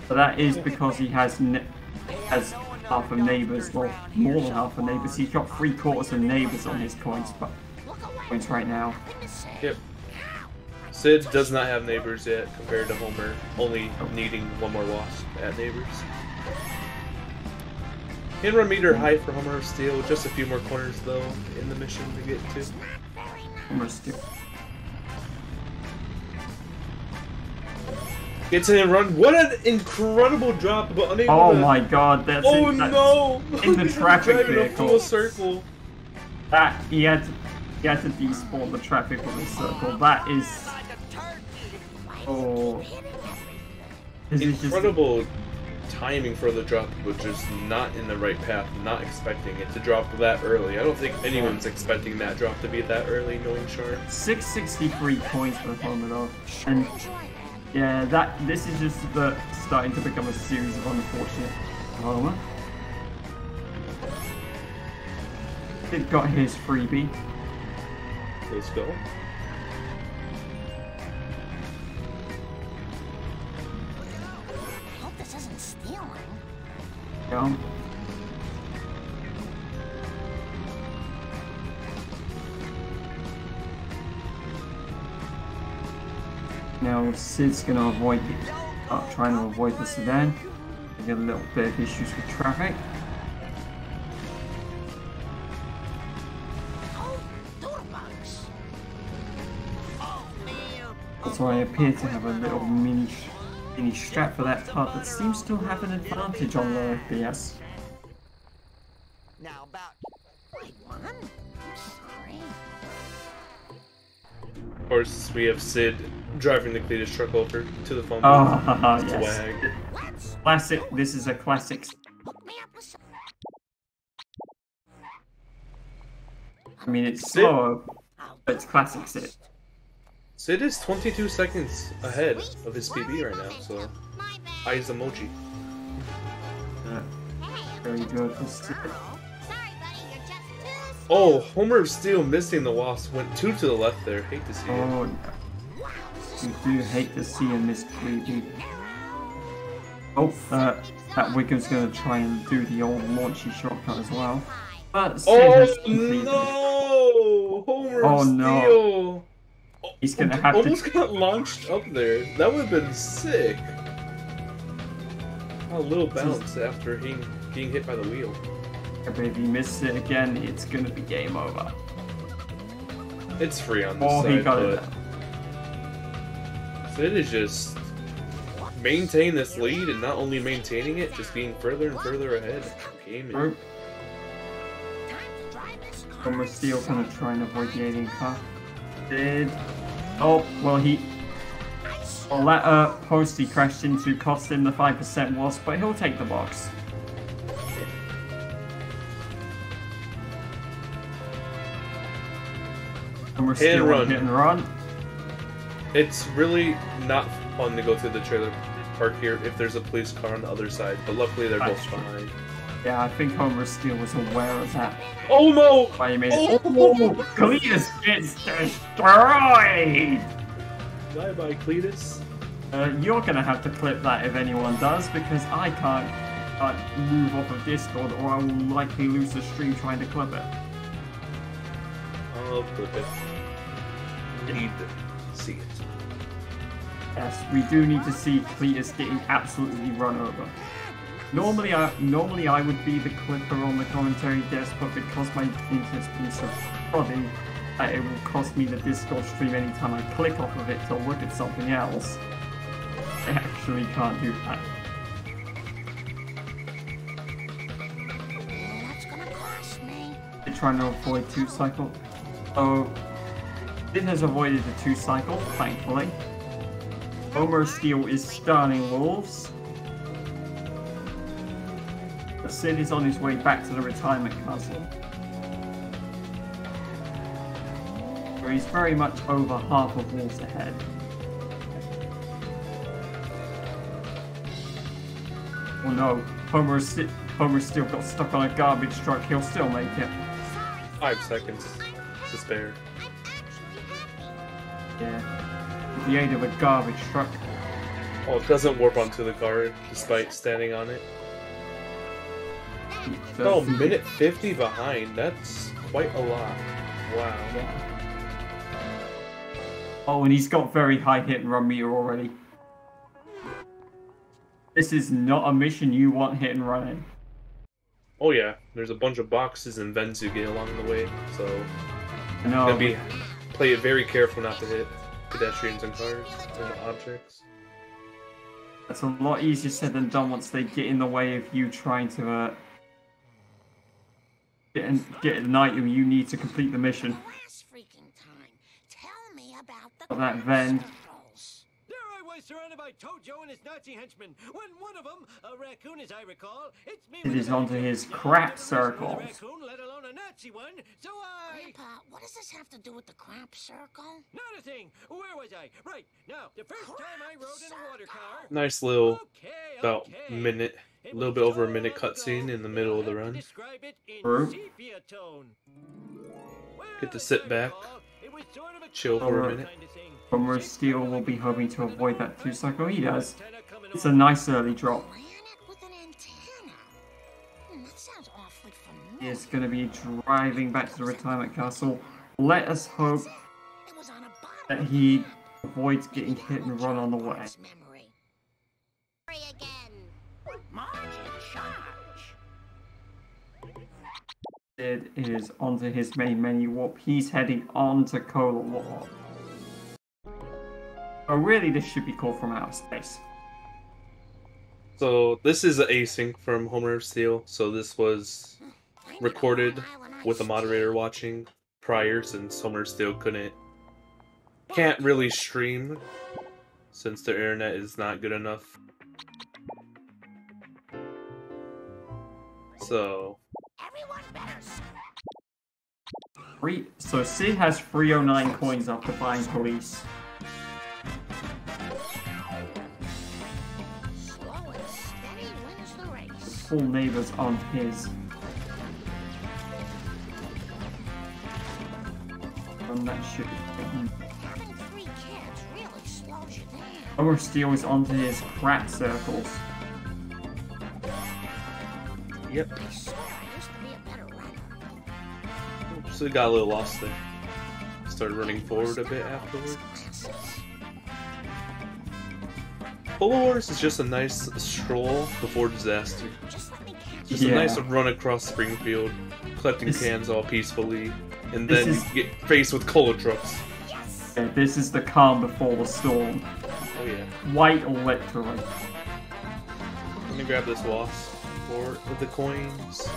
But that is because he has half of neighbors, well, more than half of neighbors. He's got 3/4 of neighbors on his coins right now. Yep. Sid does not have neighbors yet compared to Homer, only needing one more wasp at neighbors. Hit run meter high for HomerOfSteel, just a few more corners though in the mission to get to. HomerOfSteel. Gets in and run. What an incredible drop, but unable Oh to... my god, that's Oh it, that's no! in the traffic Driving a vehicle. full circle. That he had to despawn the traffic with a circle. That is This is just Incredible timing for the drop, but just not in the right path. Not expecting it to drop that early. I don't think anyone's expecting that drop to be that early, knowing Sharp. 663 points for Homer though, and yeah, this is just starting to become a series of unfortunate Homer. It got his freebie. Let's go. I hope this isn't stealing. Yeah. Now Sid's gonna avoid trying to avoid the sedan. They get a little bit of issues with traffic. Oh, doorbugs. Oh, man. So I appear to have a little mini strat for that tub that seems to have an advantage on low FPS. Now about Wait, what? I'm sorry. Of course, we have Sid driving the Cletus truck over to the phone Oh, booth. yes. Swag. Let's Classic. This is a classic. hook me up with some. I mean, it's Sid- slow, but it's classic Sid. Sid is 22 seconds ahead of his PB right now, so My bad. eyes emoji. Very good for Sid. Sorry, buddy, you're just too Oh, HomerOfSteel missing the wasp. Went 2 to the left there. Hate to see it. Oh, you do hate to see him miss freebie. Oh, that Wiggum's gonna try and do the old launchy shortcut as well. But Sid has Oh completed. no! HomerOfSteel! Oh, no. He's gonna have Almost to. got launched up there. That would have been sick. A little bounce after getting hit by the wheel. But if he misses it again, it's gonna be game over. It's free on this Oh, side, he got it. but Sid is just maintain this lead, and not only maintaining it, just being further and further ahead. Gaming. Group. time to drive this car. HomerOfSteel gonna try and avoid the alien car. Did. Oh, well, well, that post he crashed into cost him the 5% wasp, but he'll take the box. Hit and run. Hit and run. It's really not fun to go through the trailer park here if there's a police car on the other side, but luckily they're both That's true. behind. Yeah, I think HomerOfSteel was aware of that. Omo! Why he made it. Oh, Cletus gets destroyed! Bye-bye, Cletus. You're gonna have to clip that if anyone does, because I can't move off of Discord, or I will likely lose the stream trying to clip it. I'll clip it. Need to see it. Yes, we do need to see Cletus getting absolutely run over. Normally I would be the clipper on the commentary desk, but because my internet's been so spotty, it will cost me the Discord stream anytime I click off of it to look at something else. I actually can't do that. That's gonna cost me. They're trying to avoid 2-cycle. Oh, Sid has avoided the 2-cycle, thankfully. HomerOfSteel is starting wolves. Sid is on his way back to the retirement castle, where he's very much over half of wolves ahead. Oh no, HomerOfSteel got stuck on a garbage truck. He'll still make it. 5 seconds to spare. Yeah, with the aid of a garbage truck. Oh, it doesn't warp onto the car despite standing on it. Oh, minute 50 behind. That's quite a lot. Wow. Yeah. Oh, and he's got very high hit and run meter already. This is not a mission you want hit and run in. Oh yeah, there's a bunch of boxes and vents you get along the way, so No. gonna play it very careful not to hit pedestrians and cars and objects. That's a lot easier said than done once they get in the way of you trying to get an item you need to complete the mission. Last freaking time. Tell me about the Got that Ven. circles. There I was, surrounded by Tojo and his Nazi henchmen. When one of them, a raccoon as I recall, it's me. It with is the onto raccoon. his Yeah, crap I've never seen a circles. raccoon, let alone a Nazi one. So Grandpa, what does this have to do with the crap circle? Not a thing. Where was I? Right now, the first time I rode in a water car. Nice little, Okay, about okay. minute, a It little was bit over a so minute long cutscene ago in the middle of the that I have to run. describe it in True. sepia tone. Well, Get to as sit I back, recall, it was sort of a chill for a colourful minute. kind of thing. HomerOfSteel will be hoping to avoid that 2-cycle. He does. Antenna coming It's a off. nice early drop. Planet with an antenna. That sounds awfully He familiar. is going to be driving back to the retirement castle. Let us hope It was on a that bottle. he avoids getting hit and run on the way. Memory. Again. Margin charge. Sid is onto his main menu warp. He's heading on to Cola War. Oh, really, this should be called From Outer Space. So this is an async from HomerOfSteel, so this was recorded with a moderator watching prior, since HomerOfSteel can't really stream since their internet is not good enough. So Everyone better. So Sid has 309 coins after buying police. Slow and steady wins the race. Full neighbors on his. And that should be. Having 3 kids really slows you down. HomerOfSteel is onto his crap circles. yep, I swear I used to be a better runner. so it got a little lost there. Started running forward a bit afterwards. Polar Wars is just a nice stroll before disaster. Just let me catch Just a nice run across Springfield, collecting This- cans all peacefully, and This then is- you get faced with cola trucks. Yes. Okay, this is the calm before the storm. Oh yeah. White literally. Let me grab this wasp for the coins.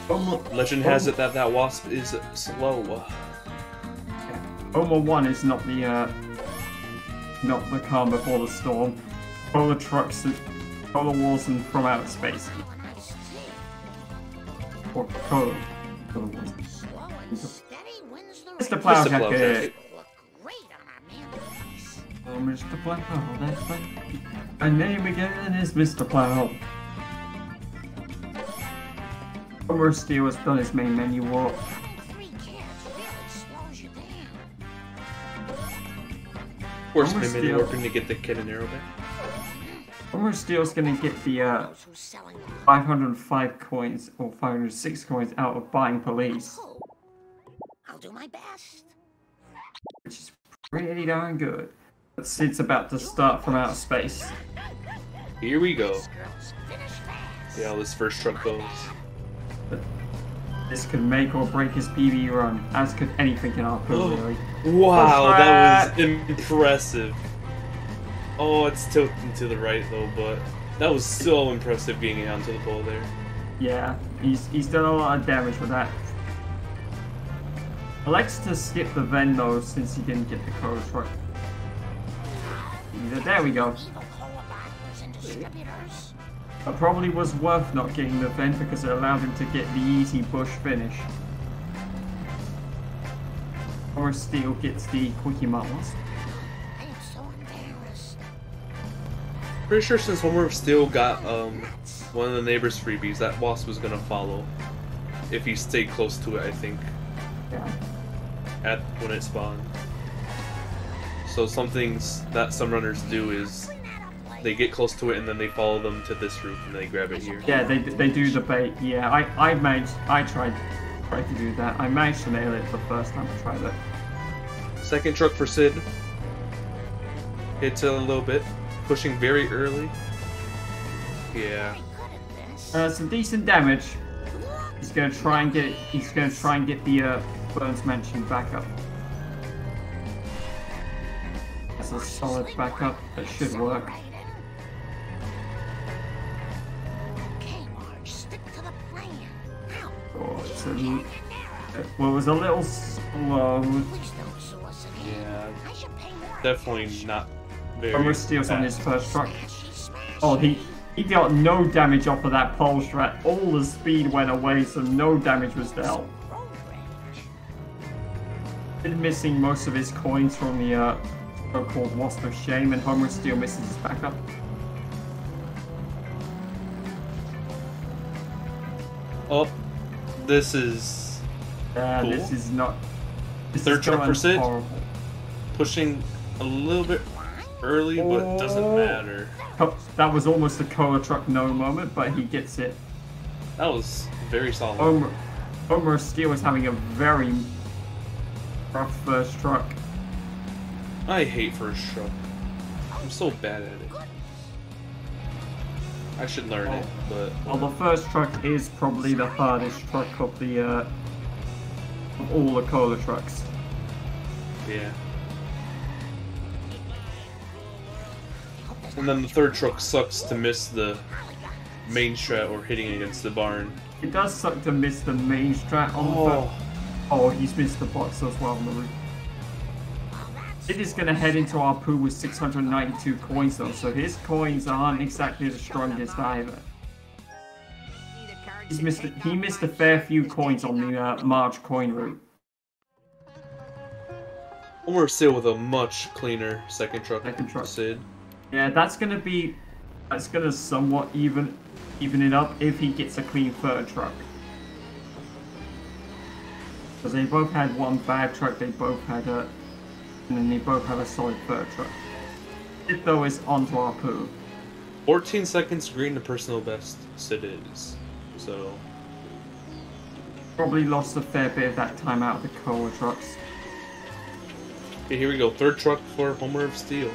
Homer, Legend has it that that wasp is slow. Homer 1 is not the calm before the storm. Polar trucks, Polar Wars, and From Outer Space. When I see Or Polar Wars. slow and steady wins the race. Mr. Plow Mr. Plow Jacket. Jacket. Look great on our mantelpiece. Oh, Mr. Plow, that's right. My name again is Mr. Plow. HomerOfSteel has done his main menu walk. Of course, my mini warping to get the kid and arrow back. HomerOfSteel's gonna get the 505 coins or 506 coins out of buying police. I'll do my best. Which is pretty darn good. But Sid's about to start from outer space. Here we go. See how this first truck goes. But this could make or break his PB run, as could anything in our pool, really. Wow, that was impressive. Oh, it's tilting to the right though, but that was so impressive getting it onto the pole there. Yeah, he's done a lot of damage with that. I like to skip the Ven though, since he didn't get the Coda truck. There we go. It probably was worth not getting the Ven because it allowed him to get the easy bush finish. HomerOfSteel gets the Quickie Marbles. Pretty sure since HomerOfSteel got one of the neighbor's freebies, that boss was gonna follow if he stayed close to it. I think. Yeah. When it spawned. So some things that some runners do is they get close to it and then they follow them to this roof and they grab it here. Yeah, they do the bait. Yeah, I tried to do that. I managed to nail it the first time I tried it. Second truck for Sid. Hits it a little bit, pushing very early. Yeah. Some decent damage. He's gonna try and get the Burns Mansion back up. That's a solid backup. That should work. Oh, it's well, it was a little slow. Yeah, definitely not very. HomerOfSteel's on his first truck. Oh, he got no damage off of that pole strat. All the speed went away, so no damage was dealt. Been missing most of his coins from the so-called Wasp of Shame, and HomerOfSteel misses his backup. Oh, this is cool. This is not. Third truck for Sid. Pushing a little bit early, but it doesn't matter. Oh, that was almost a Cola truck no moment, but he gets it. That was very solid. HomerOfSteel is having a very rough first truck. I hate first truck. I'm so bad at it. I should learn it, but... Well, the first truck is probably the hardest truck of the of all the Cola trucks. Yeah. And then the third truck sucks to miss the main strat or hitting against the barn. It does suck to miss the main strat on the first. Oh, he's missed the box as well on the roof. It is going to head into our pool with 692 coins though, so his coins aren't exactly the strongest either. He missed a fair few coins on the March coin route. HomerOfSteel with a much cleaner second truck. Sid. Yeah, that's gonna somewhat even it up if he gets a clean third truck. Because they both had one bad truck, and then they both have a solid third truck. It though is onto our poo. 14 seconds green to personal best, Sid is. So probably lost a fair bit of that time out of the Cola trucks. Okay, here we go. Third truck for HomerOfSteel.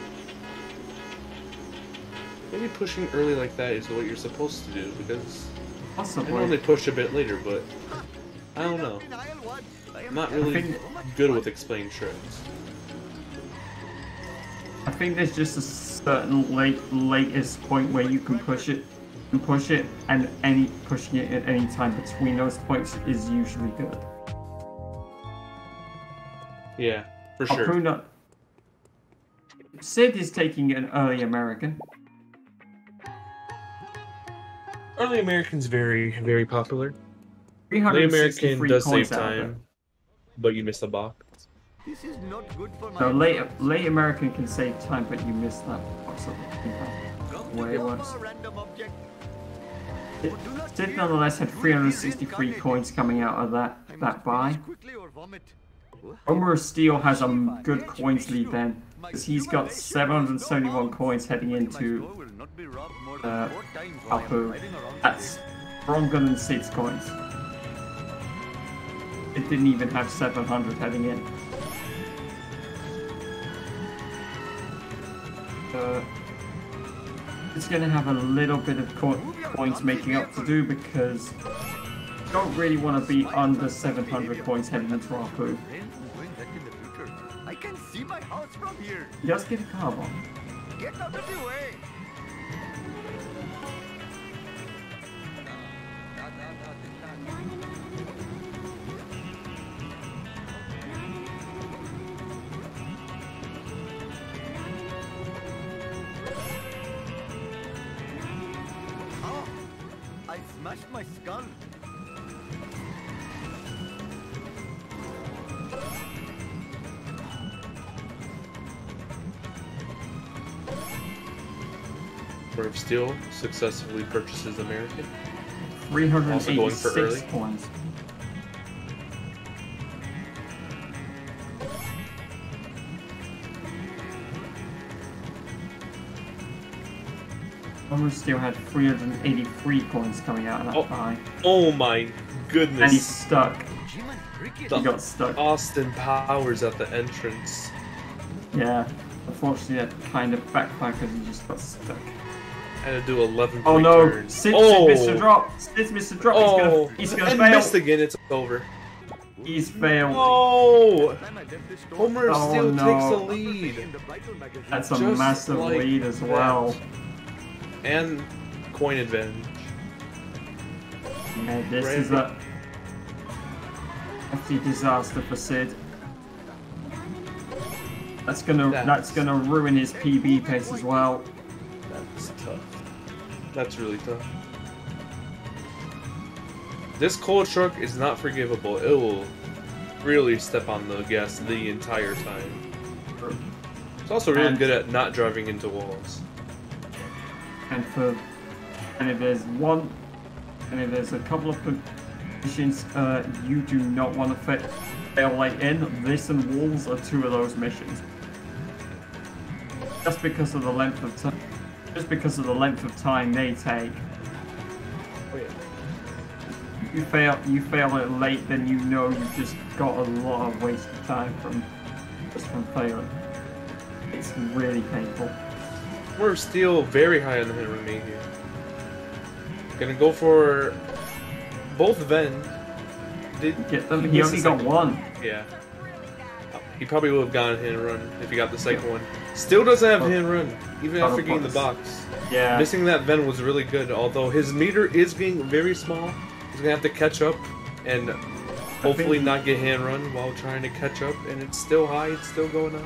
Maybe pushing early like that is what you're supposed to do, because possibly. I know they push a bit later, but I don't know. I'm not really good with explaining strats. I think there's just a certain latest point where you can push it, and pushing it at any time between those points is usually good. Yeah, for sure. Sid is taking an early American. Early American's very, very popular. Early American does save time, but you miss the box. This is not good for my so late American can save time, but you miss that box. Way worse. Sid nonetheless had 363 coins coming out of that buy. Homer of Steel has a good coins lead then, because he's got 771 coins heading into Apu. That's stronger than Sid's coins. It didn't even have 700 heading in. It's going to have a little bit of coins making up to do because you don't really want to be under 700 coins heading into Apu. I can see my house from here. Just get a car bomb. Get out of the way. Oh, I smashed my skull. Homer of Steel successfully purchases American. 386 coins. Homer Steel had 383 coins coming out of that buy. Oh my goodness. And he's stuck. He got stuck. Austin Powers at the entrance. Yeah. Unfortunately, that kind of backfired because he just got stuck. Had to do 11 Oh no! turns. Sid missed a drop! Sid missed a drop! He's gonna fail! Missed again, it's over. He's failed. Oh! Homer of Steel no. takes the lead. That's a Just massive like lead as that. well. And coin advantage. Yeah, this is a hefty disaster for Sid. That's gonna ruin his PB pace as well. That's tough. That's really tough. This cold truck is not forgivable. It will really step on the gas the entire time. It's also really good at not driving into walls. And if there's a couple of missions you do not want to fail late in, this and walls are two of those missions. Just because of the length of time. Just because of the length of time they take. Oh You yeah. fail it late, then you know you've just got a lot of wasted time from failing. It's really painful. Homer of Steel very high on the hit run here. Gonna go for both Ven. Get them. He only got one. Yeah. He probably would have gotten a hit and run if he got the second one. Still doesn't have a hit and run, even after getting the box. Yeah. Missing that Ven was really good, although his meter is getting very small. He's gonna have to catch up and hopefully not get hit and run while trying to catch up, and it's still high, it's still going up.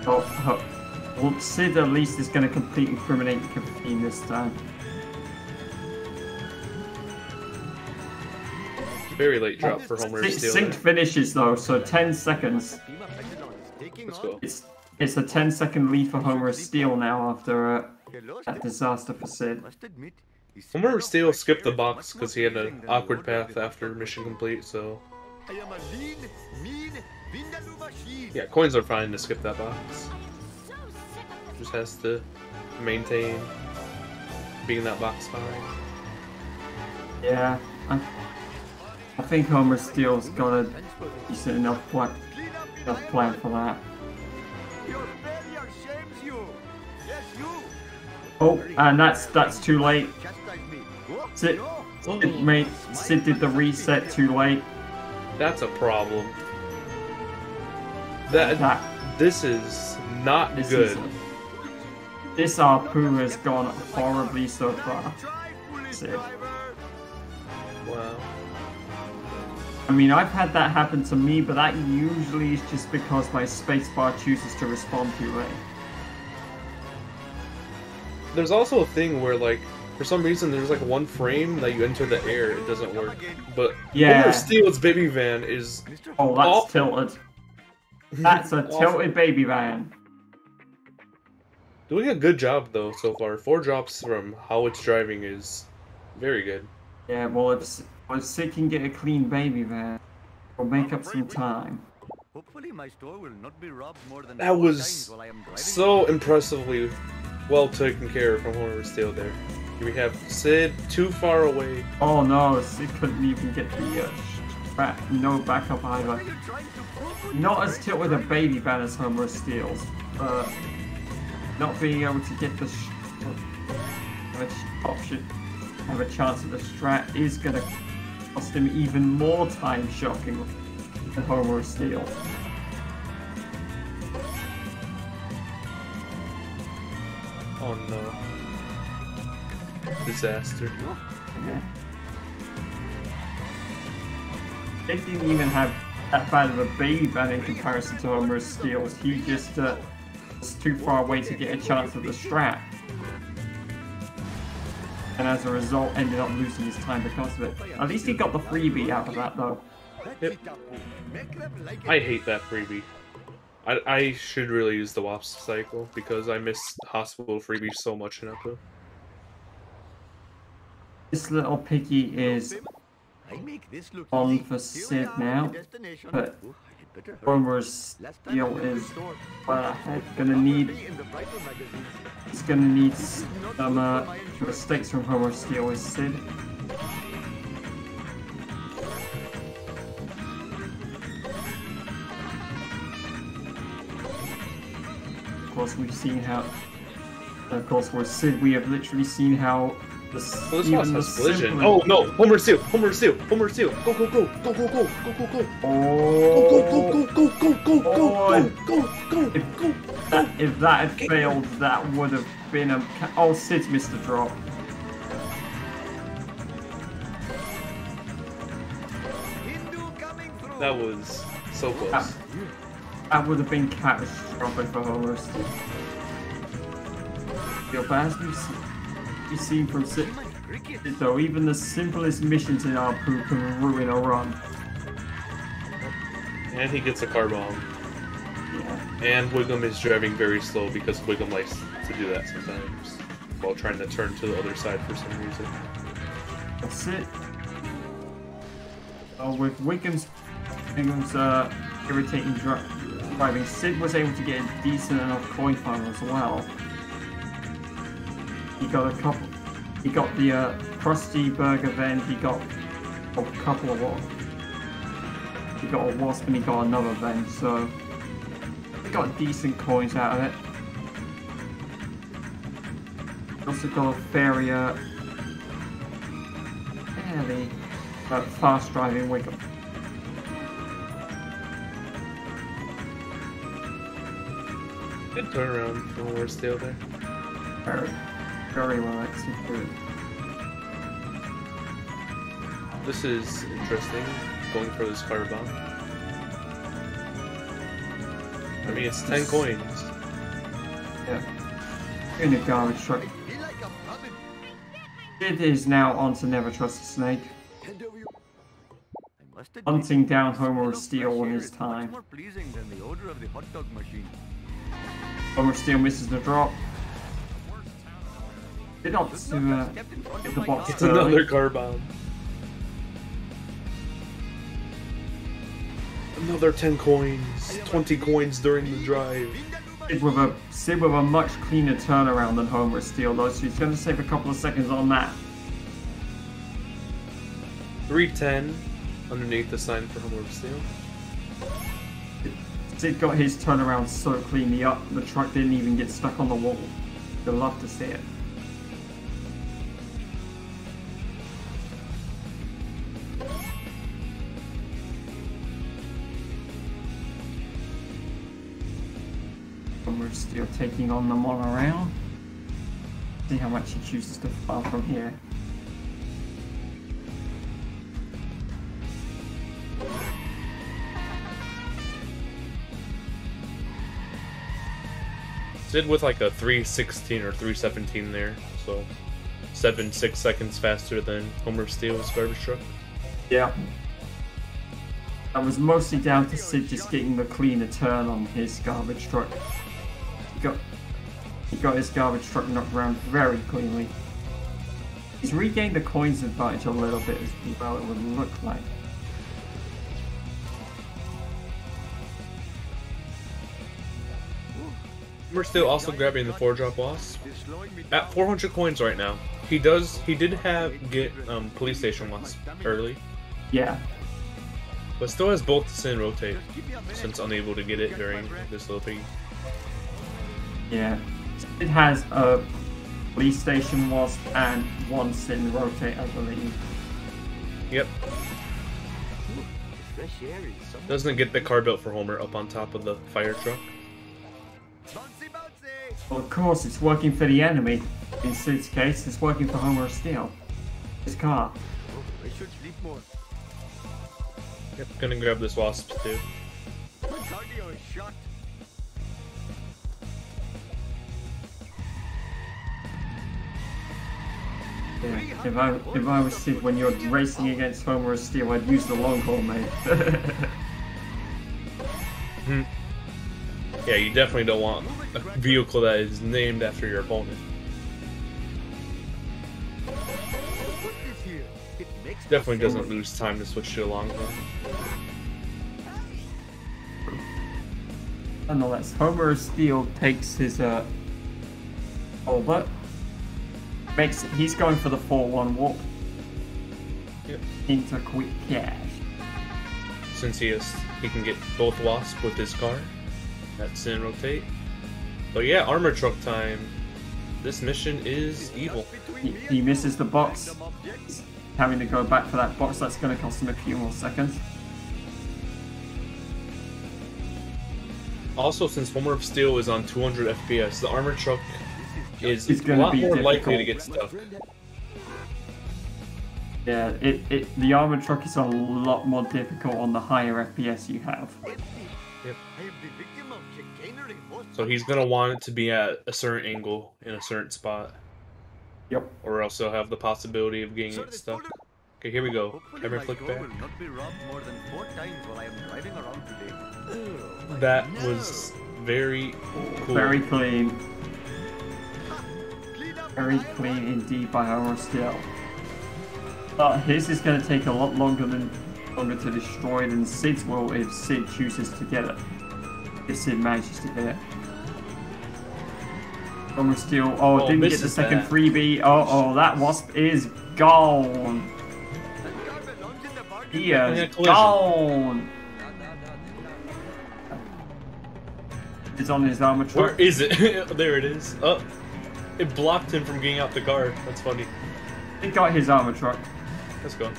Well, Sid at least is going to completely incriminate 15 this time. Very late drop for Homer of Steel. Sync finishes though, so 10 seconds. Let's go. It's a 10-second lead for Homer of Steel now after that disaster for Sid. Homer of Steel skipped the box because he had an awkward path after mission complete, so... Yeah, coins are fine to skip that box. Just has to maintain being in that box fine. Yeah, I think Homer Steel's got a decent enough plan for that. Oh, and that's too late. Sid did the reset too late. That's a problem. This is not good. This Apu has gone horribly so far. Sid. Wow. I mean, I've had that happen to me, but that usually is just because my spacebar chooses to respond too late. There's also a thing where, like, for some reason, there's like one frame that you enter the air, it doesn't work. But yeah. Homer Steel's baby van is oh, that's awful. tilted. That's a tilted baby van. Doing a good job though so far. 4 drops from how it's driving is very good. Yeah, well, if Sid can get a clean baby van, we'll make up some time. Hopefully my store will not be robbed more than That 4 was times while I am driving. so impressively well taken care of from HomerOfSteel there. Here we have Sid too far away. Oh no, Sid couldn't even get the no backup either. Not as tilt with a baby van as HomerOfSteel's. Not being able to get the option, have a chance at the strat is going to cost him even more time shocking than HomerOfSteel. Oh no. Disaster. Yeah. They didn't even have that bad of a baby van in comparison to HomerOfSteel's. He just was too far away to get a chance at the strat. And as a result, ended up losing his time because of it. At least he got the freebie out of that, though. Yep. I hate that freebie. I should really use the Wasp cycle because I miss hospital freebies so much in Uphill. This little piggy is on for Sid now, but HomerOfSteel is well ahead. He's gonna need some mistakes from HomerOfSteel with Sid. Of course, we've seen how. Of course, with Sid, we have literally seen how. Even the collision. Oh no! HomerOfSteel! HomerOfSteel! HomerOfSteel! Go go go! Go go go! Go go go! Oh. Go go go! Go go go! Go go go! Go go! If that had failed, that would have been a. Oh, Sid's missed a drop. That was so close. That would have been catastrophic for HomerOfSteel. Yo, but as we've seen from Sid, though, even the simplest missions in our pool can ruin a run. And he gets a car bomb. Yeah. And Wiggum is driving very slow because Wiggum likes to do that sometimes while trying to turn to the other side for some reason. That's it. With Wiggum's irritating driving, Sid was able to get a decent enough coin farm as well. He got a couple. He got the Krusty Burger vent. He got a couple of what? He got a Wasp and he got another vent. So he got decent coins out of it. He also got a fairly fast driving Wiggum. Good turnaround for HomerOfSteel there. Very well executed. This is interesting, going for this car bomb. I mean, it's 10 coins. Yeah. In a garbage truck. It is now on to Never Trust a Snake. Hunting down HomerOfSteel in his time. HomerOfSteel misses the drop. Did not to get the box. It's another car bomb. Another 10 coins, 20 coins during the drive. Sid with a much cleaner turnaround than HomerOfSteel, though, so he's going to save a couple of seconds on that. 310 underneath the sign for HomerOfSteel. Sid got his turnaround so clean, the truck didn't even get stuck on the wall. You'll love to see it. HomerOfSteel taking on the monorail. See how much he chooses to file from here. Sid with like a 3:16 or 3:17 there, so 6 seconds faster than HomerOfSteel's garbage truck. Yeah. That was mostly down to Sid just getting the cleaner turn on his garbage truck. He got his garbage truck knocked around very cleanly. He's regained the coins advantage a little bit as well, it would look like. We're still also grabbing the 4-drop wasp. At 400 coins right now. He did get police station wasp early. Yeah. But still has both the sin and rotate, since unable to get it during this little piggy. Yeah. It has a police station wasp and 1 sin rotate, I believe. Yep. Doesn't get the car built for Homer up on top of the fire truck. Well, of course, it's working for the enemy. In Sid's case, it's working for HomerOfSteel. His car. I should sleep more. Yep, gonna grab this wasp too. Cardio is shot. Yeah, if I was Sid when you're racing against HomerOfSteel, I'd use the long haul, mate. Yeah, you definitely don't want a vehicle that is named after your opponent. Definitely doesn't lose time to switch to a long run. Nonetheless, HomerOfSteel takes his over. He's going for the 4-1 warp. Yep. Into quick cash. Since he can get both wasp with his car. That's in rotate. But yeah, armor truck time. This mission is evil. He misses the box. He's having to go back for that box. That's going to cost him a few more seconds. Also, since HomerOfSteel is on 200 FPS, the armor truck is It's a gonna lot be more difficult. likely to get stuck. Yeah, the armor truck is a lot more difficult on the higher FPS you have. Yep. So he's gonna want it to be at a certain angle in a certain spot. Yep. Or else he'll have the possibility of getting it stuck. Okay, here we go. Camera flick back. That was very cool. Very clean. Very clean indeed by HomerOfSteel. But his is going to take a lot longer to destroy than Sid's will if Sid chooses to get it. If Sid manages to get it. HomerOfSteel, didn't get the second freebie. Oh, that wasp is gone. He is gone. It's on his armor truck. Where is it? There it is. Oh, it blocked him from getting out the car. That's funny. It got his armor truck. Let's go.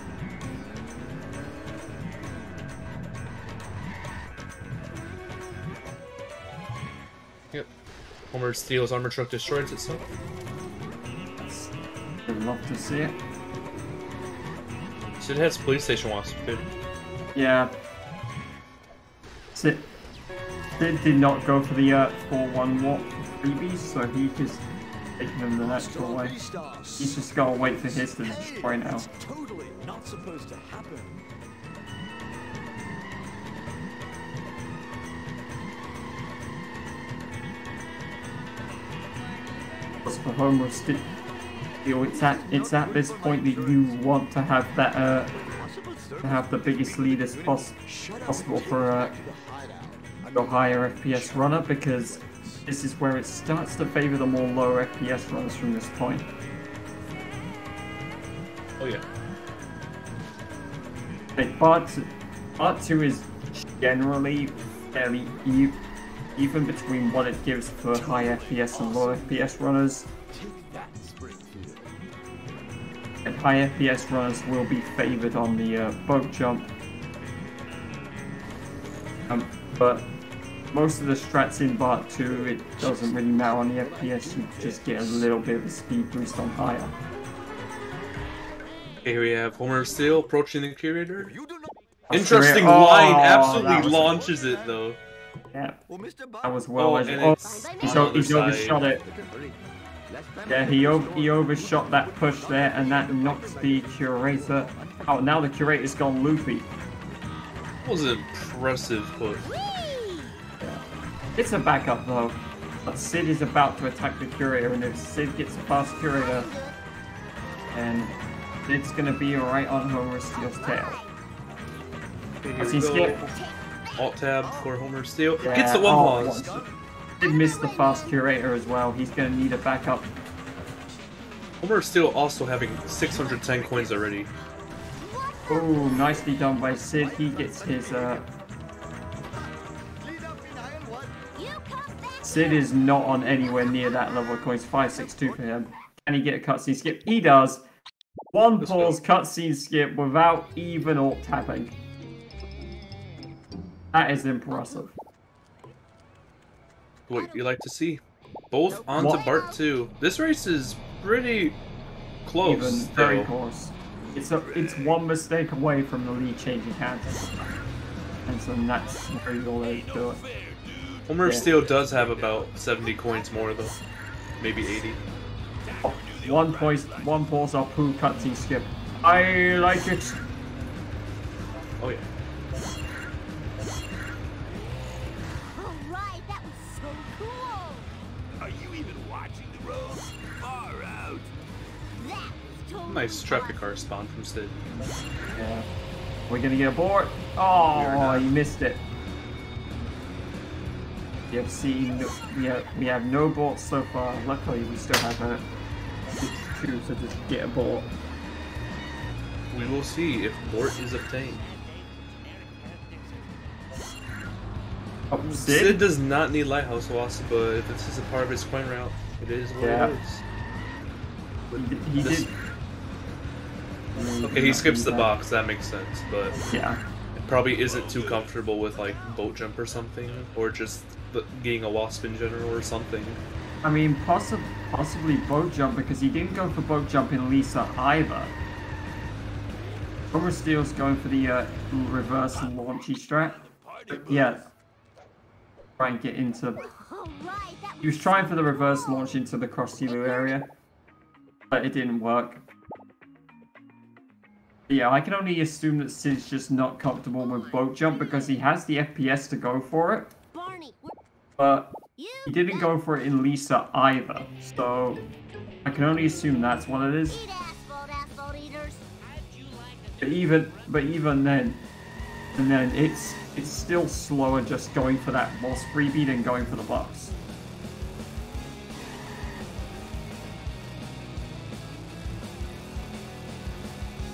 Yep. HomerOfSteel's armor truck destroys itself. I'd love to see it. Sid has police station wasp too. Yeah. Sid did not go for the 4-1 warp freebies, so he just taking them the natural way. He's just gotta wait for his to destroy now. Totally not supposed to happen. As for HomerOfSteel, it's at this point that you want to have that to have the biggest lead as possible for your higher FPS runner, because this is where it starts to favor the more low FPS runners from this point. Oh yeah. Okay, part 2 is generally fairly even between what it gives for high FPS and low FPS runners. And high FPS runners will be favored on the bug jump. But most of the strats in part 2, it doesn't really matter on the FPS, you just get a little bit of a speed boost on higher. Okay, here we have HomerOfSteel approaching the curator. Interesting line, absolutely launches it though. Yeah, that was well. He's overshot it. Yeah, he overshot that push there, and that knocks the curator. Oh, now the curator's gone loopy. That was an impressive push. It's a backup though. But Sid is about to attack the Curator, and if Sid gets a fast Curator, then Sid's gonna be right on HomerOfSteel's tail. Okay, As here he we go. skip, Alt tab for Homer Steel. yeah, Gets the one oh, pause. Sid missed the fast Curator as well. He's gonna need a backup. Homer Steel also having 610 coins already. Oh, nicely done by Sid. He gets his. Sid is not on anywhere near that level of coins. 562 for him. Can he get a cutscene skip? He does. One pause cutscene skip without even alt tapping. That is impressive. What you like to see? Both onto What? Bart 2. This race is pretty close. Even very though. close. It's one mistake away from the lead changing hands. And so that's where you'll let it do it. Homer Yeah. Steel does have about 70 coins more though. Maybe 80. Oh, one pause off poo cutscene skip. I like it. Oh yeah. Alright, that was so cool! Are you even watching the road? Far out. That was totally Nice traffic car spawn from Sid. Yeah. We're gonna get a board. We're Oh, not. you missed it. You have seen, we have no bolts so far. Luckily, we still have a 62 to just get a bolt. We will see if Bort is obtained. Oh, Sid does not need Lighthouse Loss, but if this is a part of his coin route, it is what Yeah. it is. He This- did. Okay, he skips the box, that makes sense, but Yeah. it probably isn't too comfortable with like boat jump or something, or just getting a wasp in general or something. I mean, possibly boat jump because he didn't go for boat jump in Lisa either. HomerOfSteel's going for the reverse launchy strat. Yeah. Try and get into. Alright, that He was trying for the reverse launch into the cross-Hilo area, but it didn't work. Yeah, I can only assume that Sid's just not comfortable with boat jump because he has the FPS to go for it, Barney, but you he didn't go for it in Lisa either. So I can only assume that's what it is. eat asphalt eaters. But even then, and then it's still slower just going for that boss freebie than going for the box.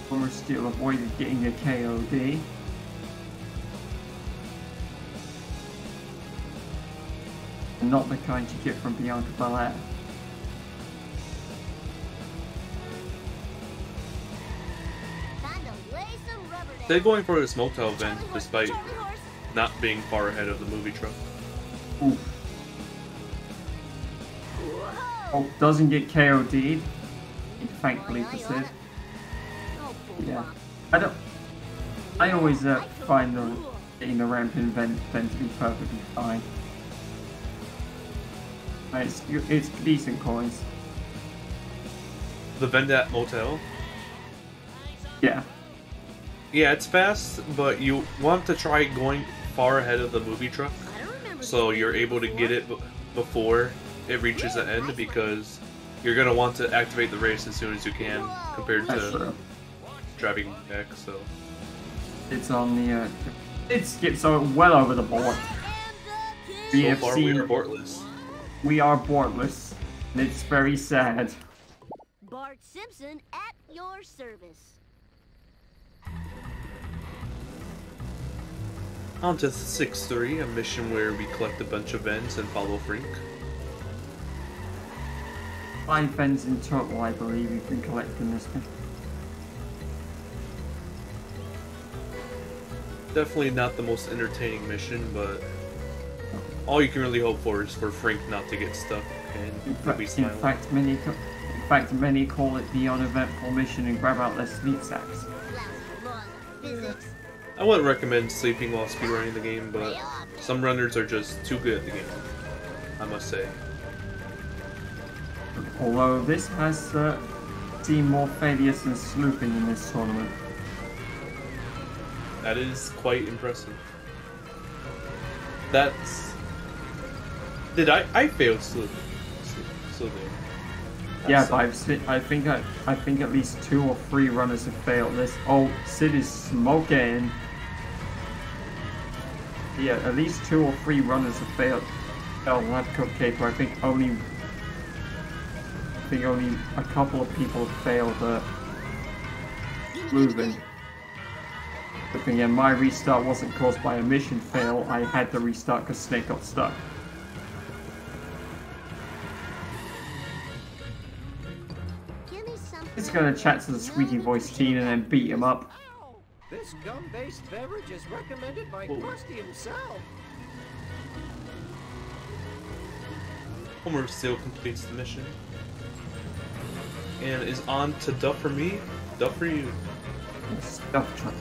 HomerOfSteel avoided getting a KOD. Not the kind you get from Bianca Belair. Time to lay some rubber down. They're going for a smoke tail vent Charlie horse, despite Charlie horse. not being far ahead of the movie truck. Oof. Whoa. Oh, doesn't get KOD'd. Thankfully for Sid. Oh, Yeah. I always find getting the ramp in vent to be perfectly fine. It's decent coins. The Vendat Motel. Yeah. Yeah, it's fast, but you want to try going far ahead of the movie truck, I don't remember so you're able to get it before it reaches the end, because you're gonna want to activate the race as soon as you can, compared That's to true. driving back. So It's on the it skips well over the board. so far we BFC, are portless. we are boardless, and it's very sad. Bart Simpson at your service. On to 6-3, a mission where we collect a bunch of vents and follow Frink. 5 vents in total, I believe, you can collect in this one. Definitely not the most entertaining mission, but all you can really hope for is for Frink not to get stuck and be In smiling. fact, many call it the uneventful mission and grab out their sleep sacks. Physics. I wouldn't recommend sleeping while speedrunning the game, but some runners are just too good at the game, I must say. Although this has seen more failures than slooping in this tournament. That is quite impressive. That's Did I failed so there. Yeah, but I think at least 2 or 3 runners have failed this. Oh, Sid is smoking. Yeah, at least 2 or 3 runners have failed that cupcake. But I think only a couple of people have failed moving. But then, yeah, my restart wasn't caused by a mission fail. I had to restart because Snake got stuck. Just gonna chat to the sweetie voice teen and then beat him up. This gum-based beverage is recommended by Krusty himself. HomerOfSteel completes the mission. And is on to Duff for me. Duff for you. Stuff truck.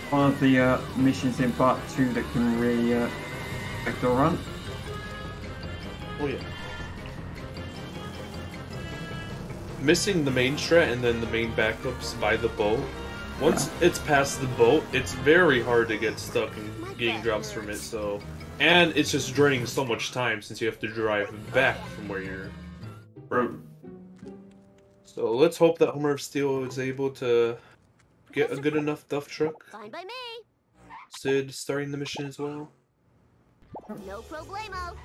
One of the missions in Part 2 that can really affect the run. Oh yeah. Missing the main strat and then the main backups by the boat. Once it's past the boat, it's very hard to get stuck and getting drops from it, so... And it's just draining so much time since you have to drive back from where you're from. So let's hope that HomerOfSteel is able to get a good enough Duff truck. Fine by me. Sid starting the mission as well. No problemo.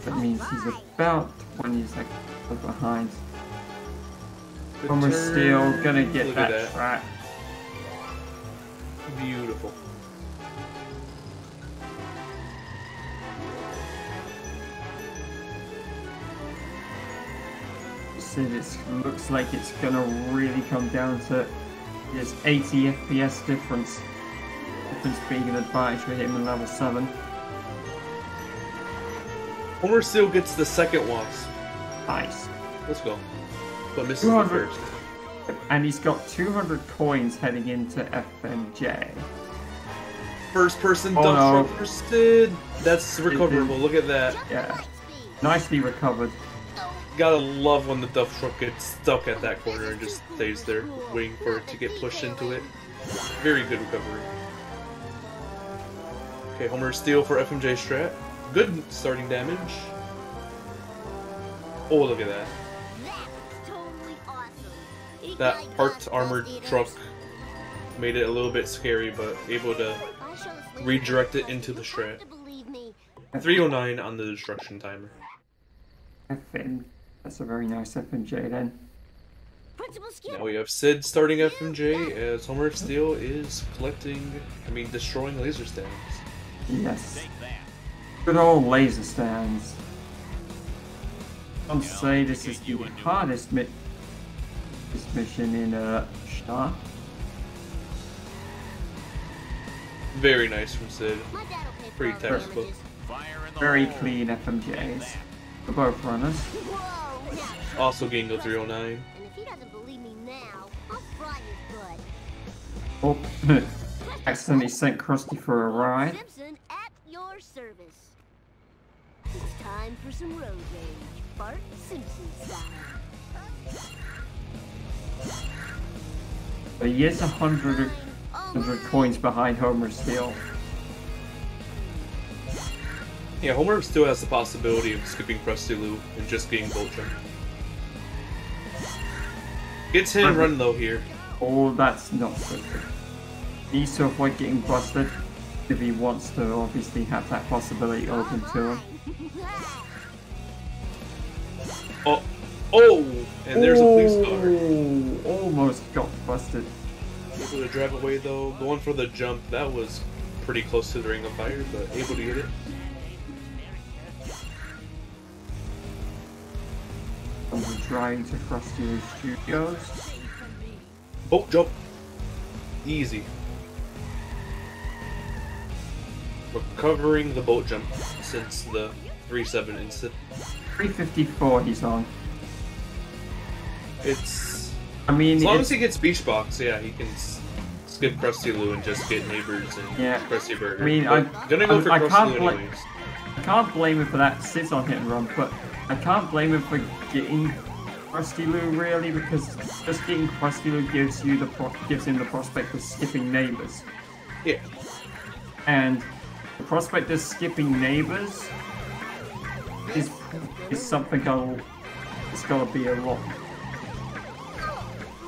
That means he's about 20 seconds behind. Good HomerOfSteel turn. gonna get Look at that track. Beautiful. Sid, it looks like it's gonna really come down to this 80 FPS difference being an advantage for him in level 7. HomerOfSteel gets the second wasp. Nice. Let's go. But misses the 200. first. And he's got 200 coins heading into FMJ. First person Oh, Duff no. truck for Sid. That's recoverable. Look at that. Yeah. Nicely recovered. Gotta love when the Duff truck gets stuck at that corner and just stays there, waiting for it to get pushed into it. Very good recovery. Okay, HomerOfSteel for FMJ strat. Good starting damage. Oh, look at that. That's totally awesome. That parked armored truck made it a little bit scary, but able to redirect it into the strat. 309 on the destruction timer. FN. That's a very nice FMJ then. Now we have Sid starting FMJ as HomerOfSteel is destroying laser stands. Yes. Good old laser stands. I'll say this is the hardest mission in Star. Very nice from Sid. Pretty textbook. Very clean FMJs for both runners. Also gained the 309. And if he doesn't believe me now, I'll fry his butt. Oh, accidentally sent Krusty for a ride. Simpson at your service. It's time for some road rage. Bart Simpson style. But he is 100 coins behind HomerOfSteel. Yeah, HomerOfSteel has the possibility of skipping Krusty Lou and just getting Bolt Jump. Gets hit and run though here. Oh, that's not so good. Needs to avoid getting busted if he wants to obviously have that possibility open to him. Oh, and there's a police car. Almost got busted. Able to drive away though. Going for the jump, that was pretty close to the ring of fire, but able to get it. We're driving to Frosty Studios. Bolt jump. Easy. Recovering the boat jump since the 3-7 incident. 354 he's on. I mean, as long as he gets beach box, yeah, he can skip Krusty Lou and just get neighbors and Krusty Burger. I mean, gonna go for Krusty Lou anyways. I can't blame him for that. Sits on hit and run, but I can't blame him for getting Krusty Lou really, because just getting Krusty Lou gives him the prospect of skipping neighbors. Yeah. And the prospect of skipping neighbors is something it's gonna be a lot.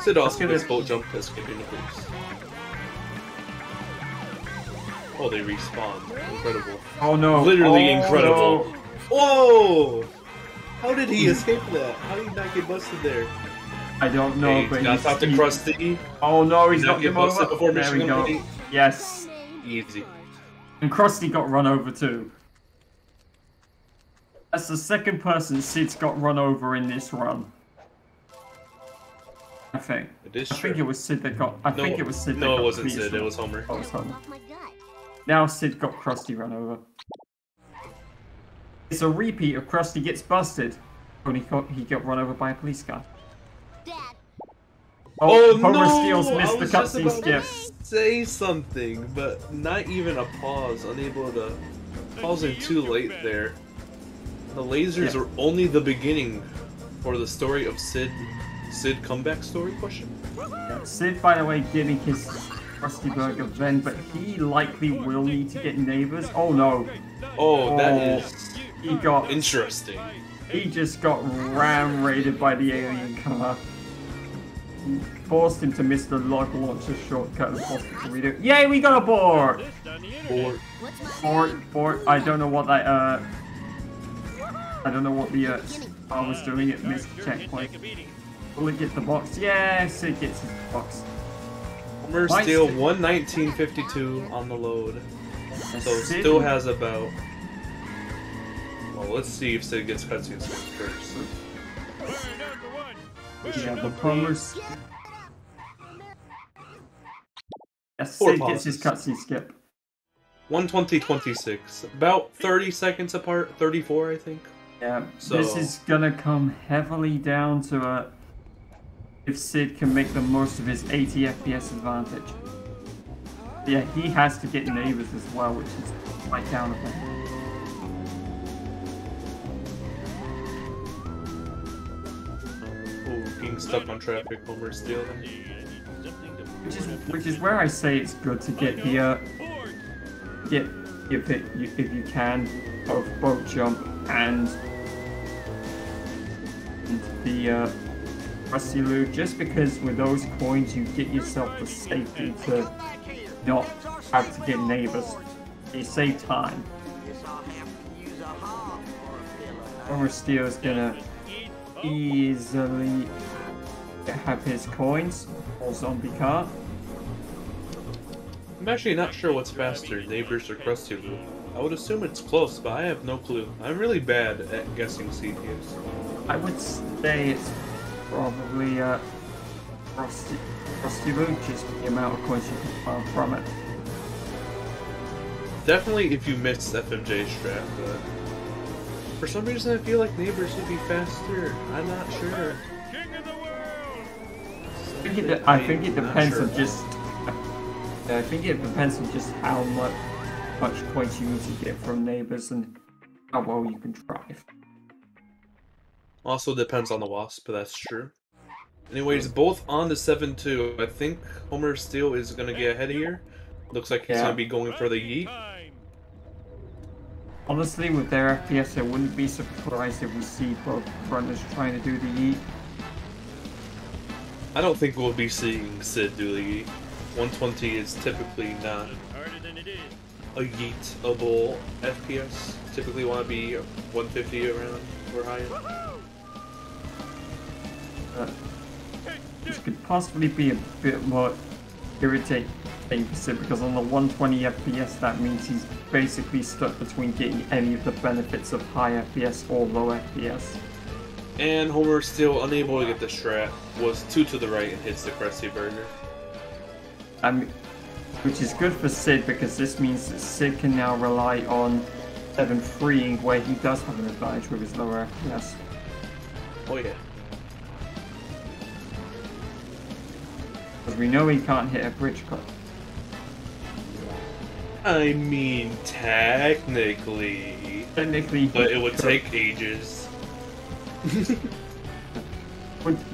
Sid also gets boat jump to skipping the police. Oh, they respawn. Incredible. Oh no. Literally incredible. No. Whoa! How did he escape that? How did he not get busted there? I don't know, Hey, but got top to Krusty. Oh no, he's Not not get him busted over. before There we Michigan go. City. Yes. Easy. And Krusty got run over too. That's the second person Sid's got run over in this run. I think. It is I true. think it was Sid that got. I think it was Sid that No, got it wasn't Cletus Sid. run. It was Homer. Oh, it was Homer. Off my gut. Now Sid got Krusty run over. It's a repeat of Krusty gets busted when he got run over by a police car. Dad, Oh, Homer no! Steele's I missed the was just cutscene about skip. to say something, but not even a pause. Unable to pause in too late there. The lasers Yeah. are only the beginning for the story of Sid. Sid comeback story? Question. Yeah, Sid, by the way, getting his Krusty Burger then, but he likely will need to get neighbors. Oh no! Oh, that Oh. is He got. interesting. He just got ram-raided by the alien car. He forced him to miss the log launcher shortcut and forced him to read it. Yay, we got a board! This on the internet. what's my Board. I don't know what that, I don't know what the, I was doing. It missed the Sure did checkpoint. take a beating. Will it get the box? Yeah, Sid gets his box. Homer Might Steele still- 11952 on the load. So Sid- still has about. Well, let's see if Sid gets cutscenes first. Fire number one. Yeah, the Number Homer's. Yes, Four Sid gets his pauses. cutscene skip. 120-26. About 30 seconds apart. 34, I think. Yeah, So- this is gonna come heavily down to if Sid can make the most of his 80 FPS advantage. Yeah, he has to get neighbors as well, which is quite down a bit. Ooh, getting stuck on traffic. Homer Steele. See, I need something to Which is where I say it's good to get the get if you can both jump and the Rusty Loot, just because with those coins you get yourself the safety to not have to get neighbors. You save time. Homer Steele is gonna easily have his coins or zombie car. I'm actually not sure what's faster, Neighbors or Krusty Loop. I would assume it's close, but I have no clue. I'm really bad at guessing CPUs. I would say it's probably Rusty Loot, just the amount of coins you can farm from it. Definitely if you miss FMJ strat, but for some reason I feel like Neighbors would be faster. I'm not sure. King of the world. I think it Not depends sure. on just. I think it depends on just how much points you need to get from neighbors and how well you can drive. Also depends on the Wasp, but that's true. Anyways, both on the 7-2. I think Homer Steele is gonna get ahead of here. Looks like he's Yeah. gonna be going for the yeet. Time. Honestly, with their FPS, I wouldn't be surprised if we see both runners trying to do the yeet. I don't think we'll be seeing Sid do the yeet. 120 is typically not Harder than it is. a yeetable FPS. Typically want to be 150 around or higher. This could possibly be a bit more irritating for Sid, because on the 120 FPS that means he's basically stuck between getting any of the benefits of high FPS or low FPS. And Homer Steele unable to get the strat, was 2 to the right and hits the Krusty Burger. Which is good for Sid, because this means that Sid can now rely on 7 freeing, where he does have an advantage with his lower FPS. Oh yeah. Because we know he can't hit a bridge cut. I mean, technically. Technically, But it would could. take ages.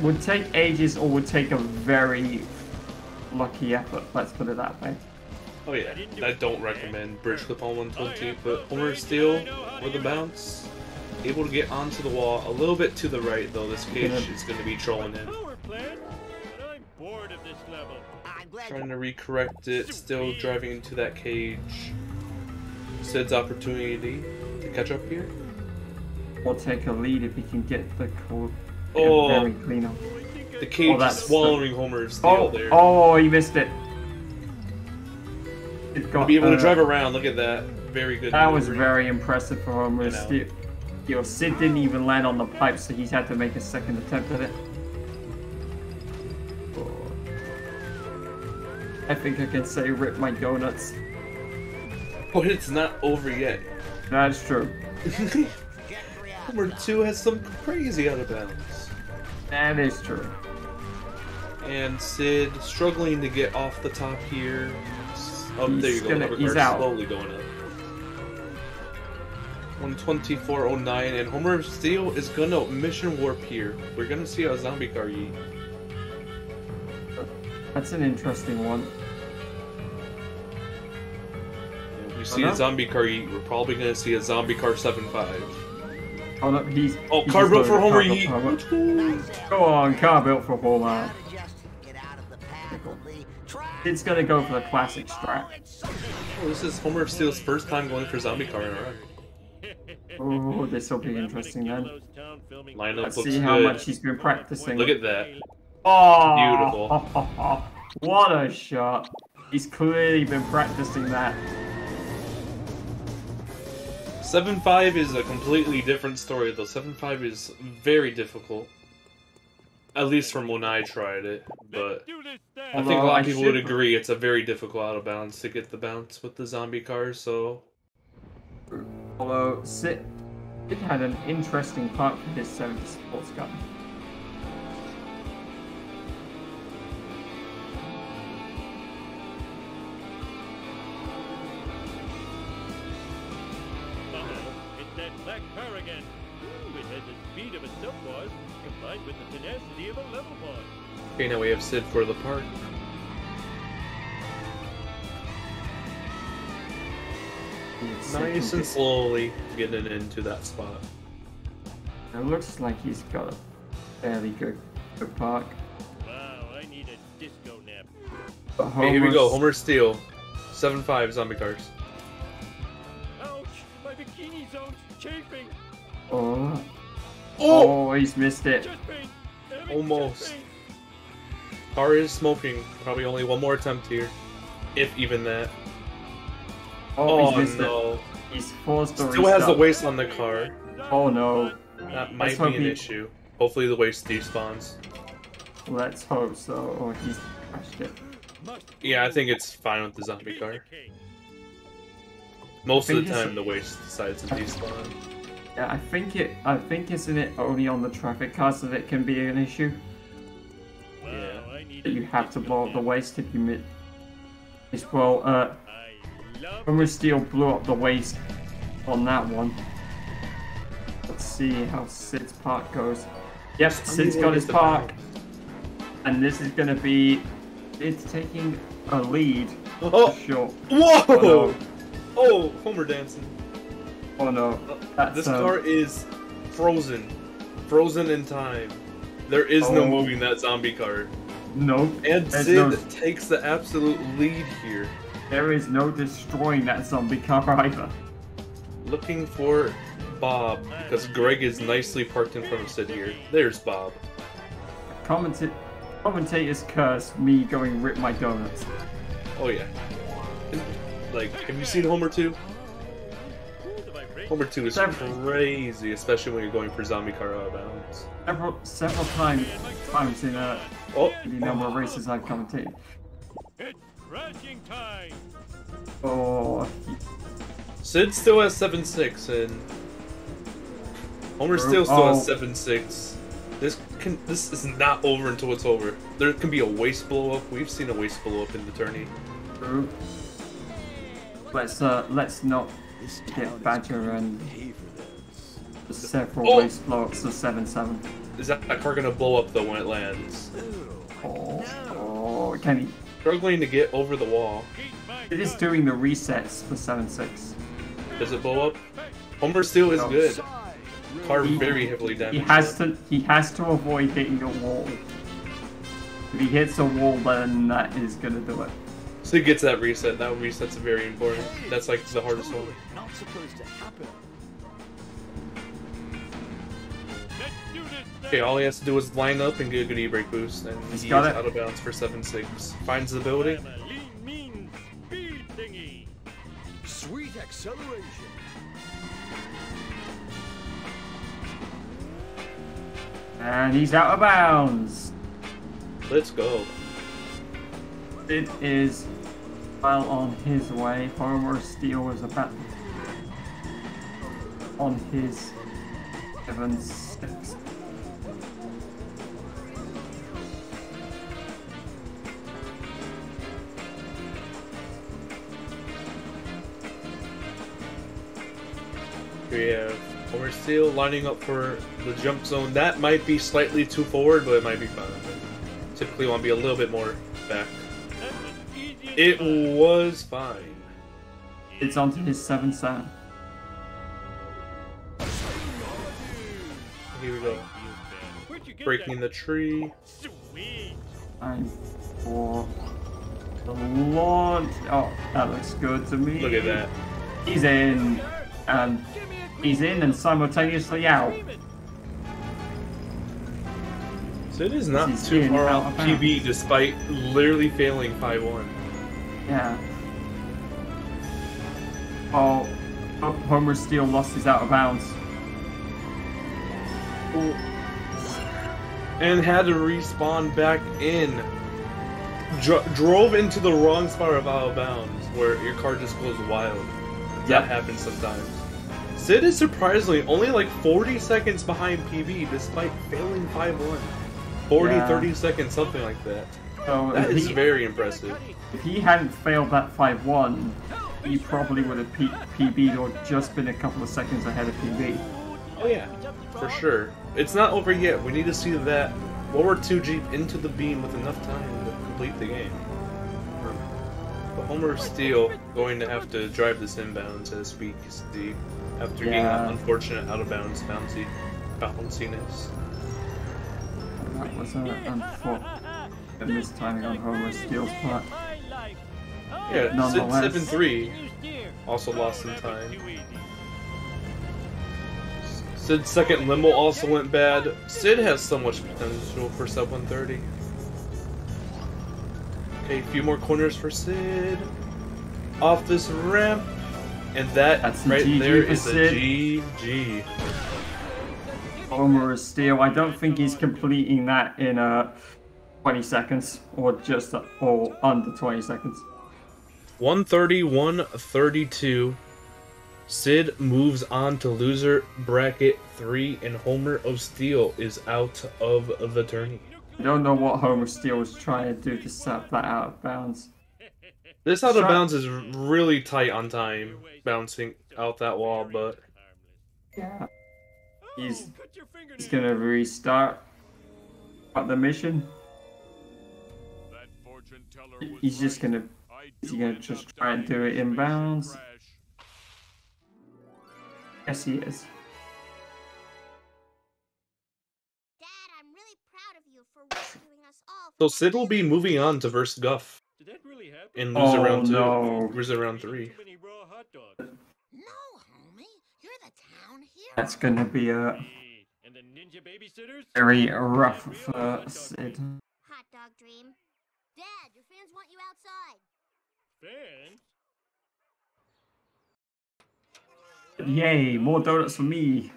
Would take ages, or would take a very lucky effort, let's put it that way. Oh yeah, I don't recommend bridge clip on 120, but HomerOfSteel with the bounce, able to get onto the wall a little bit to the right though. This cage is going to be trolling him. Power plant, but I'm bored of this level. Trying to recorrect it, still driving into that cage. Sid's opportunity to catch up here. Or take a lead if he can get the code Oh, very clean up. the cage is swallowing HomerOfSteel there. Oh, he missed it. It got, Be able to drive around. Look at that. Very good. That was maneuvering. very impressive for HomerOfSteel. Yo, Sid didn't even land on the pipe, so he's had to make a second attempt at it. I think I can say rip my donuts. But it's not over yet. That's true. Homer 2 has some crazy out of bounds. That is true. And Sid struggling to get off the top here. Oh, there you go. He's Hovercard out. slowly going up. 124.09, and HomerOfSteel is gonna mission warp here. We're gonna see a zombie car yeet. That's an interesting one. If we see a zombie car yeet, we're probably gonna see a zombie car 7.5. Oh no, he's car built for Homer yeet. yeet. Go on, car built for Homer. It's gonna go for the classic strat. Oh, this is HomerOfSteel's first time going for zombie car in a row. Oh, this will be interesting then. Lineup Let's looks see how good. much he's been practicing. Look at that. Oh, Beautiful. What a shot. He's clearly been practicing that. 7.5 is a completely different story though. 7.5 is very difficult. At least from when I tried it, but I think a lot of people would agree it's a very difficult out of bounds to get the bounce with the zombie cars, so... Although, Sid had an interesting part for his 70 sports car. It's that black car again. Ooh, it has the speed of a subwaz combined with the tenacity of a level one. Okay, now we have Sid for the park. Nice and slowly getting into that spot. It looks like he's got a fairly good park. Wow, I need a disco nap. But Okay, here we go. HomerOfSteel. 7.5 zombie cars. Ouch! My bikini zone's chafing. Oh, he's missed it. Chest pain. Almost. Chest pain. Car is smoking. Probably only one more attempt here. If even that. Oh, he's missed no. it. He's forced to Still restart. has the waste on the car. Oh no. That might be an issue. Hopefully the waste despawns. Let's hope so. Oh, he's crashed it. Yeah, I think it's fine with the zombie car. Most of the time the waste decides to despawn. Yeah, I think isn't it only on the traffic cars that it can be an issue? Yeah. That you have to blow up the waste if you miss. Well, HomerOfSteel blew up the waste on that one. Let's see how Sid's park goes. Yep, Sid's got his park. And this is gonna be... It's taking a lead. Oh! Sure. Whoa! Oh, no. Oh, Homer dancing. Oh no. This car is frozen. Frozen in time. There is no moving that zombie car. Nope. And Sid takes the absolute lead here. There is no destroying that zombie car either. Looking for Bob, because Greg is nicely parked in front of Sid here. There's Bob. Commentators curse me going rip my donuts. Oh yeah. Like, have you seen Homer 2? Homer 2 is crazy, especially when you're going for zombie car out of bounds. Several times in the number of races I've commentated. It's crashing time. Oh, Sid still has 7.6 and HomerOfSteel still has 7.6. This is not over until it's over. There can be a waste blow up. We've seen a waste blow up in the tourney. True. Let's not get Badger and several waste blow ups to 7-7. Is that car gonna blow up though when it lands? Oh, can he? Struggling to get over the wall. Keep my It is doing the resets for 7-6. Does it blow up? HomerOfSteel is good. Car very heavily damaged. He has to avoid hitting a wall. If he hits a wall, then that is gonna do it. So he gets that reset. That reset's very important. That's like the hardest one. Not supposed to happen. Okay, all he has to do is line up and get a good E-brake boost, and He's he is got it. out of bounds for 7-6. Finds the building. Sweet acceleration. And he's out of bounds. Let's go. It is well on his way. HomerOfSteel is about on his 7-6. We have HomerOfSteel lining up for the jump zone. That might be slightly too forward, but it might be fine. Typically want to be a little bit more back. It was fine. It's onto his 7-7. Here we go. Breaking the tree. Time for the launch. Oh, that looks good to me. Look at that. He's in, and he's in and simultaneously out. Sid is not He's too in, far out off of bounds. PB despite literally failing 5-1. Yeah. Oh, HomerOfSteel lost his out of bounds. And had to respawn back in. Drove into the wrong spot of out of bounds, where your car just goes wild. That happens sometimes. Sid is surprisingly only like 40 seconds behind PB despite failing 5-1. 40, Yeah. 30 seconds, something like that. So That is very impressive. if he hadn't failed that 5-1, he probably would have PB'd or just been a couple of seconds ahead of PB. Oh yeah, for sure. It's not over yet. We need to see that lower 2 Jeep into the beam with enough time to complete the game. But HomerOfSteel going to have to drive this inbounds as we see after getting that unfortunate out of bounds bounciness. That was an unfortunate mistiming on HomerOfSteel's part. Yeah, Nonetheless. Sid 7-3 also lost some time. Sid's second limo also went bad. Sid has so much potential for sub 130. Okay, a few more corners for Sid. Off this ramp. And that's right GG there for is a Sid. GG. HomerOfSteel, I don't think he's completing that in 20 seconds or just or under 20 seconds. 131-32. Sid moves on to loser bracket 3, and HomerOfSteel is out of the tourney. I don't know what HomerOfSteel was trying to do to set that out of bounds. This out of bounds is really tight on time, bouncing out that wall, but Yeah. He's gonna restart the mission. He's just gonna just try and do it inbounds. Yes, he is. Dad, I'm really proud of you for rescuing us all. so Sid will be moving on to verse Guff Did that really happen? in loser Oh, round 2. no. Loser round 3. Too many raw hot dogs. No, homie, you're the town hero. That's gonna be a And the ninja babysitters? very rough for Sid. Hot dog dream. Dad, your fans want you outside. Fans? Yay, more donuts for me.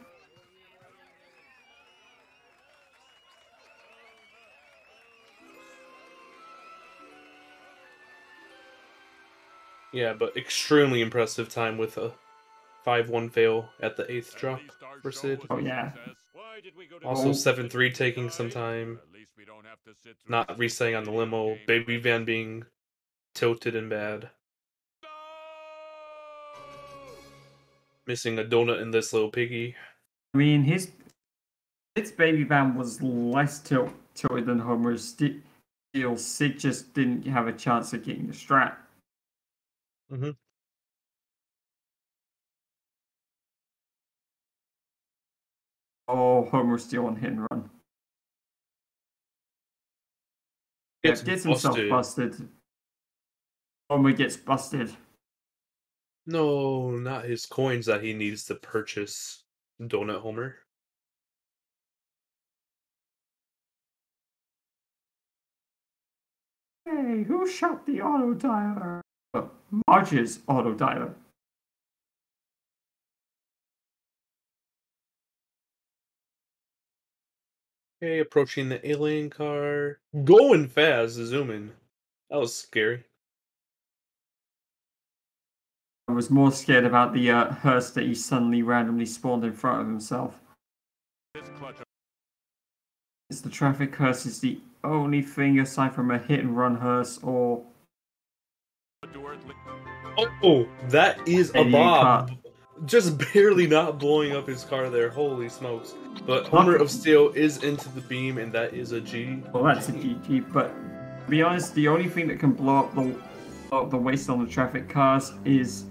Yeah, but extremely impressive time with a 5-1 fail at the 8th drop for Sid. Oh yeah. Why did we go to Also 7-3 taking some time, At least we don't have to sit through not resetting on the limo, Baby Van being tilted and bad. Missing a donut in this little piggy. I mean, Sid's baby van was less tilted than HomerOfSteel. Sid just didn't have a chance of getting the strat. Mm-hmm. Oh, HomerOfSteel and Hit and Run. Yeah, gets himself busted. Homer gets busted. No, not his coins that he needs to purchase Donut Homer. Hey, who shot the auto dialer? Marge's auto dialer. Okay, approaching the alien car. Going fast, zooming. That was scary. I was more scared about the hearse that he suddenly randomly spawned in front of himself. It's the traffic hearse is the only thing aside from a hit and run hearse or Oh, that is a alien car. Bob. Just barely not blowing up his car there. Holy smokes. But Homer of Steel is into the beam, and that is a G. Well, that's a GG, but to be honest, the only thing that can blow up the waste on the traffic cars is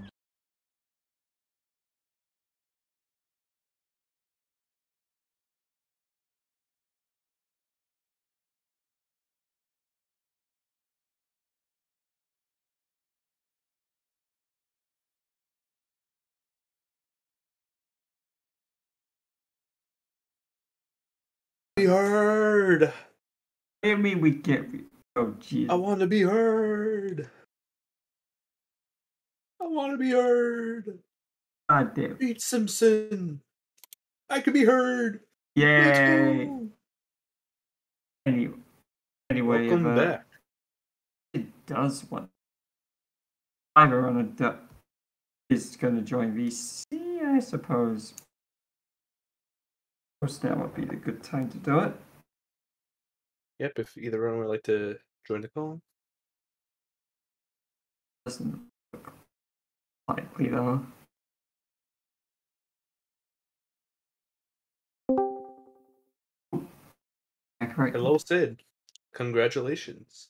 Be heard. I mean we get oh jeez. I want to be heard. I want to be heard. God damn. Beat Simpson. I could be heard. Yay. Anyway, Welcome back. It does what either on a duck is going to join VC, I suppose. Of course, now would be the good time to do it. Yep, if either one would like to join the call. Doesn't look likely though. Correct. Hello, Sid. Congratulations.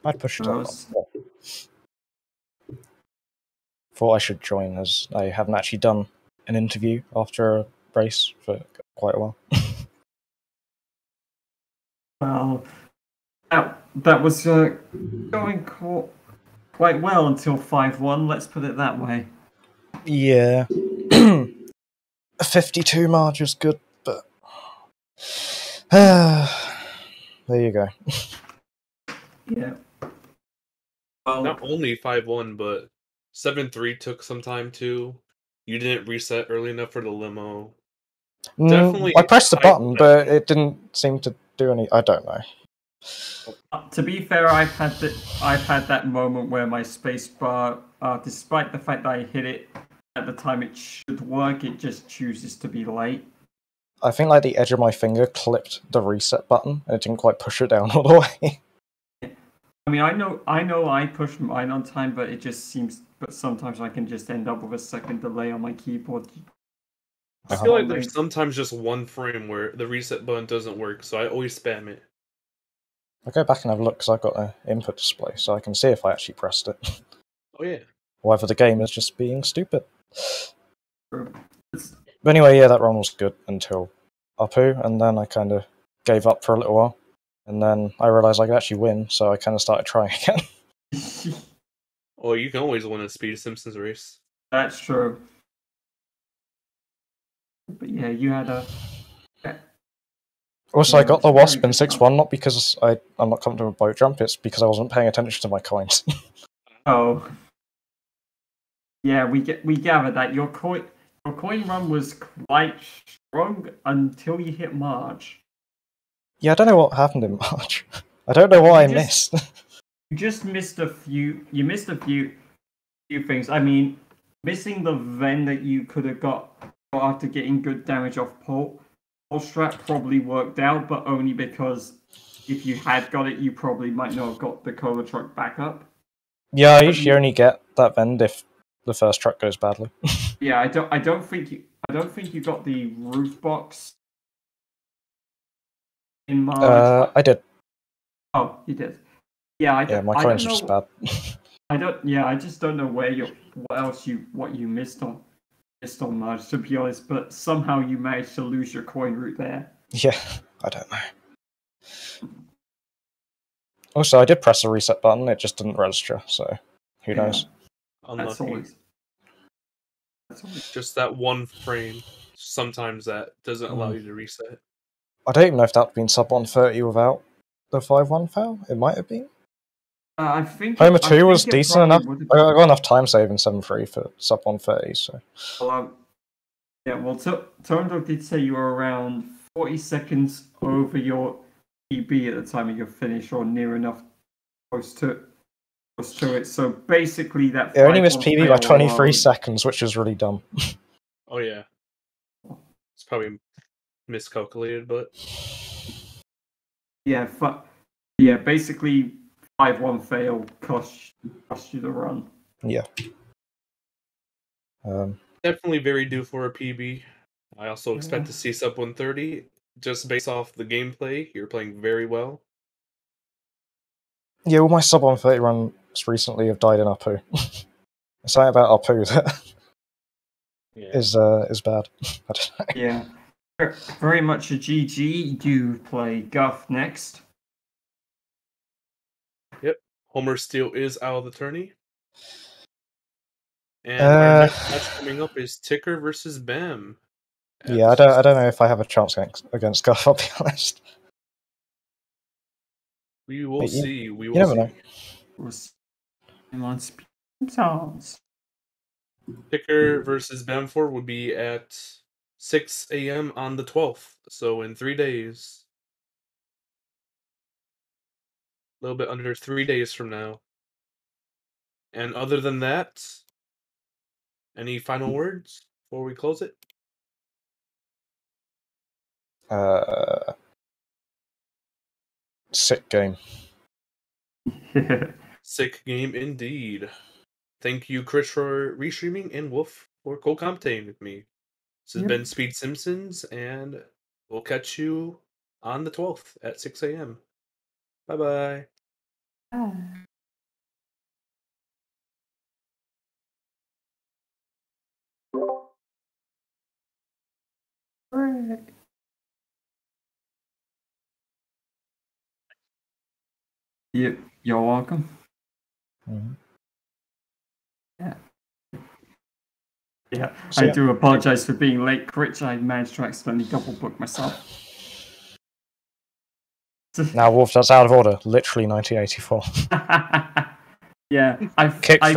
I'd push it on. Thought I should join as I haven't actually done an interview after a race for quite a while. Well, that was going quite well until 5-1, let's put it that way. Yeah. A 52 marge is good, but there you go. Yeah. Well, not only 5-1, but 7-3 took some time too. You didn't reset early enough for the limo. Definitely. I pressed the button, but it didn't seem to do any. I don't know. To be fair, I've had that moment where my spacebar, despite the fact that I hit it at the time it should work, it just chooses to be late. I think like the edge of my finger clipped the reset button, and it didn't quite push it down all the way. I mean, I know I pushed mine on time, but it just seems. But sometimes I can just end up with a second delay on my keyboard. I feel like there's sometimes just one frame where the reset button doesn't work, so I always spam it. I'll go back and have a look because I've got an input display, so I can see if I actually pressed it. Oh yeah. Whether the game is just being stupid. But anyway, yeah, that run was good until Apu, and then I kind of gave up for a little while. And then I realised I could actually win, so I kind of started trying again. Oh, you can always win a Speed Simpsons race. That's true. But yeah, you had a... Also, I got the Wasp in 6-1, not because I'm not comfortable with boat jump, it's because I wasn't paying attention to my coins. Oh. Yeah, we gathered that. Your coin run was quite strong until you hit March. Yeah, I don't know what happened in March. I don't know what I missed. You just missed a few. You missed a few things. I mean, missing the Ven that you could have got after getting good damage off Pole Strat probably worked out, but only because if you had got it, you probably might not have got the Cola truck back up. Yeah, I usually only get that Vend if the first truck goes badly. Yeah, I don't think you got the roof box in March. I did. Oh, you did. Yeah, Yeah, my coins are just bad. I just don't know what you missed on Marge, to be honest. But somehow you managed to lose your coin route there. Yeah, I don't know. Also, I did press the reset button, it just didn't register, so who knows? Unlucky. That's always just that one frame. Sometimes that doesn't allow you to reset. I don't even know if that'd been sub 130 without the 5-1 fail. It might have been. I think Homer 2 was decent enough. I got enough time save in 7-3 for sub 130, so. Well, Tondo did say you were around 40 seconds over your PB at the time of your finish, or near enough close to it. So basically, that it only missed PB by 23 seconds, which is really dumb. Oh yeah, it's probably miscalculated, but yeah, basically 5-1 fail cost you the run. Yeah. Definitely very due for a PB. I also expect to see sub 130 just based off the gameplay. You're playing very well. Yeah, all my sub 130 runs recently have died in Apu. Something about Apu that is bad. I don't know. Yeah. Very much a GG. You play Guff next. Yep. HomerOfSteel is out of the tourney. And our next match coming up is Ticker versus Bam. Yeah, I don't know if I have a chance against Guff, I'll be honest. We will see. We will never know. We'll see him on Speedrun. Ticker versus Bamford would be at 6 a.m. on the 12th, so in 3 days. A little bit under 3 days from now. And other than that, any final words before we close it? Sick game. Sick game indeed. Thank you, Chris, for restreaming, and Wolf for co-commentating with me. This has been Speed Simpsons, and we'll catch you on the 12th at 6 a.m. Bye-bye. Yep, you're welcome. Mm-hmm. Yeah, I do apologize for being late, Critch. I managed to accidentally double book myself. Now, Wolf, that's out of order. Literally 1984. Yeah, I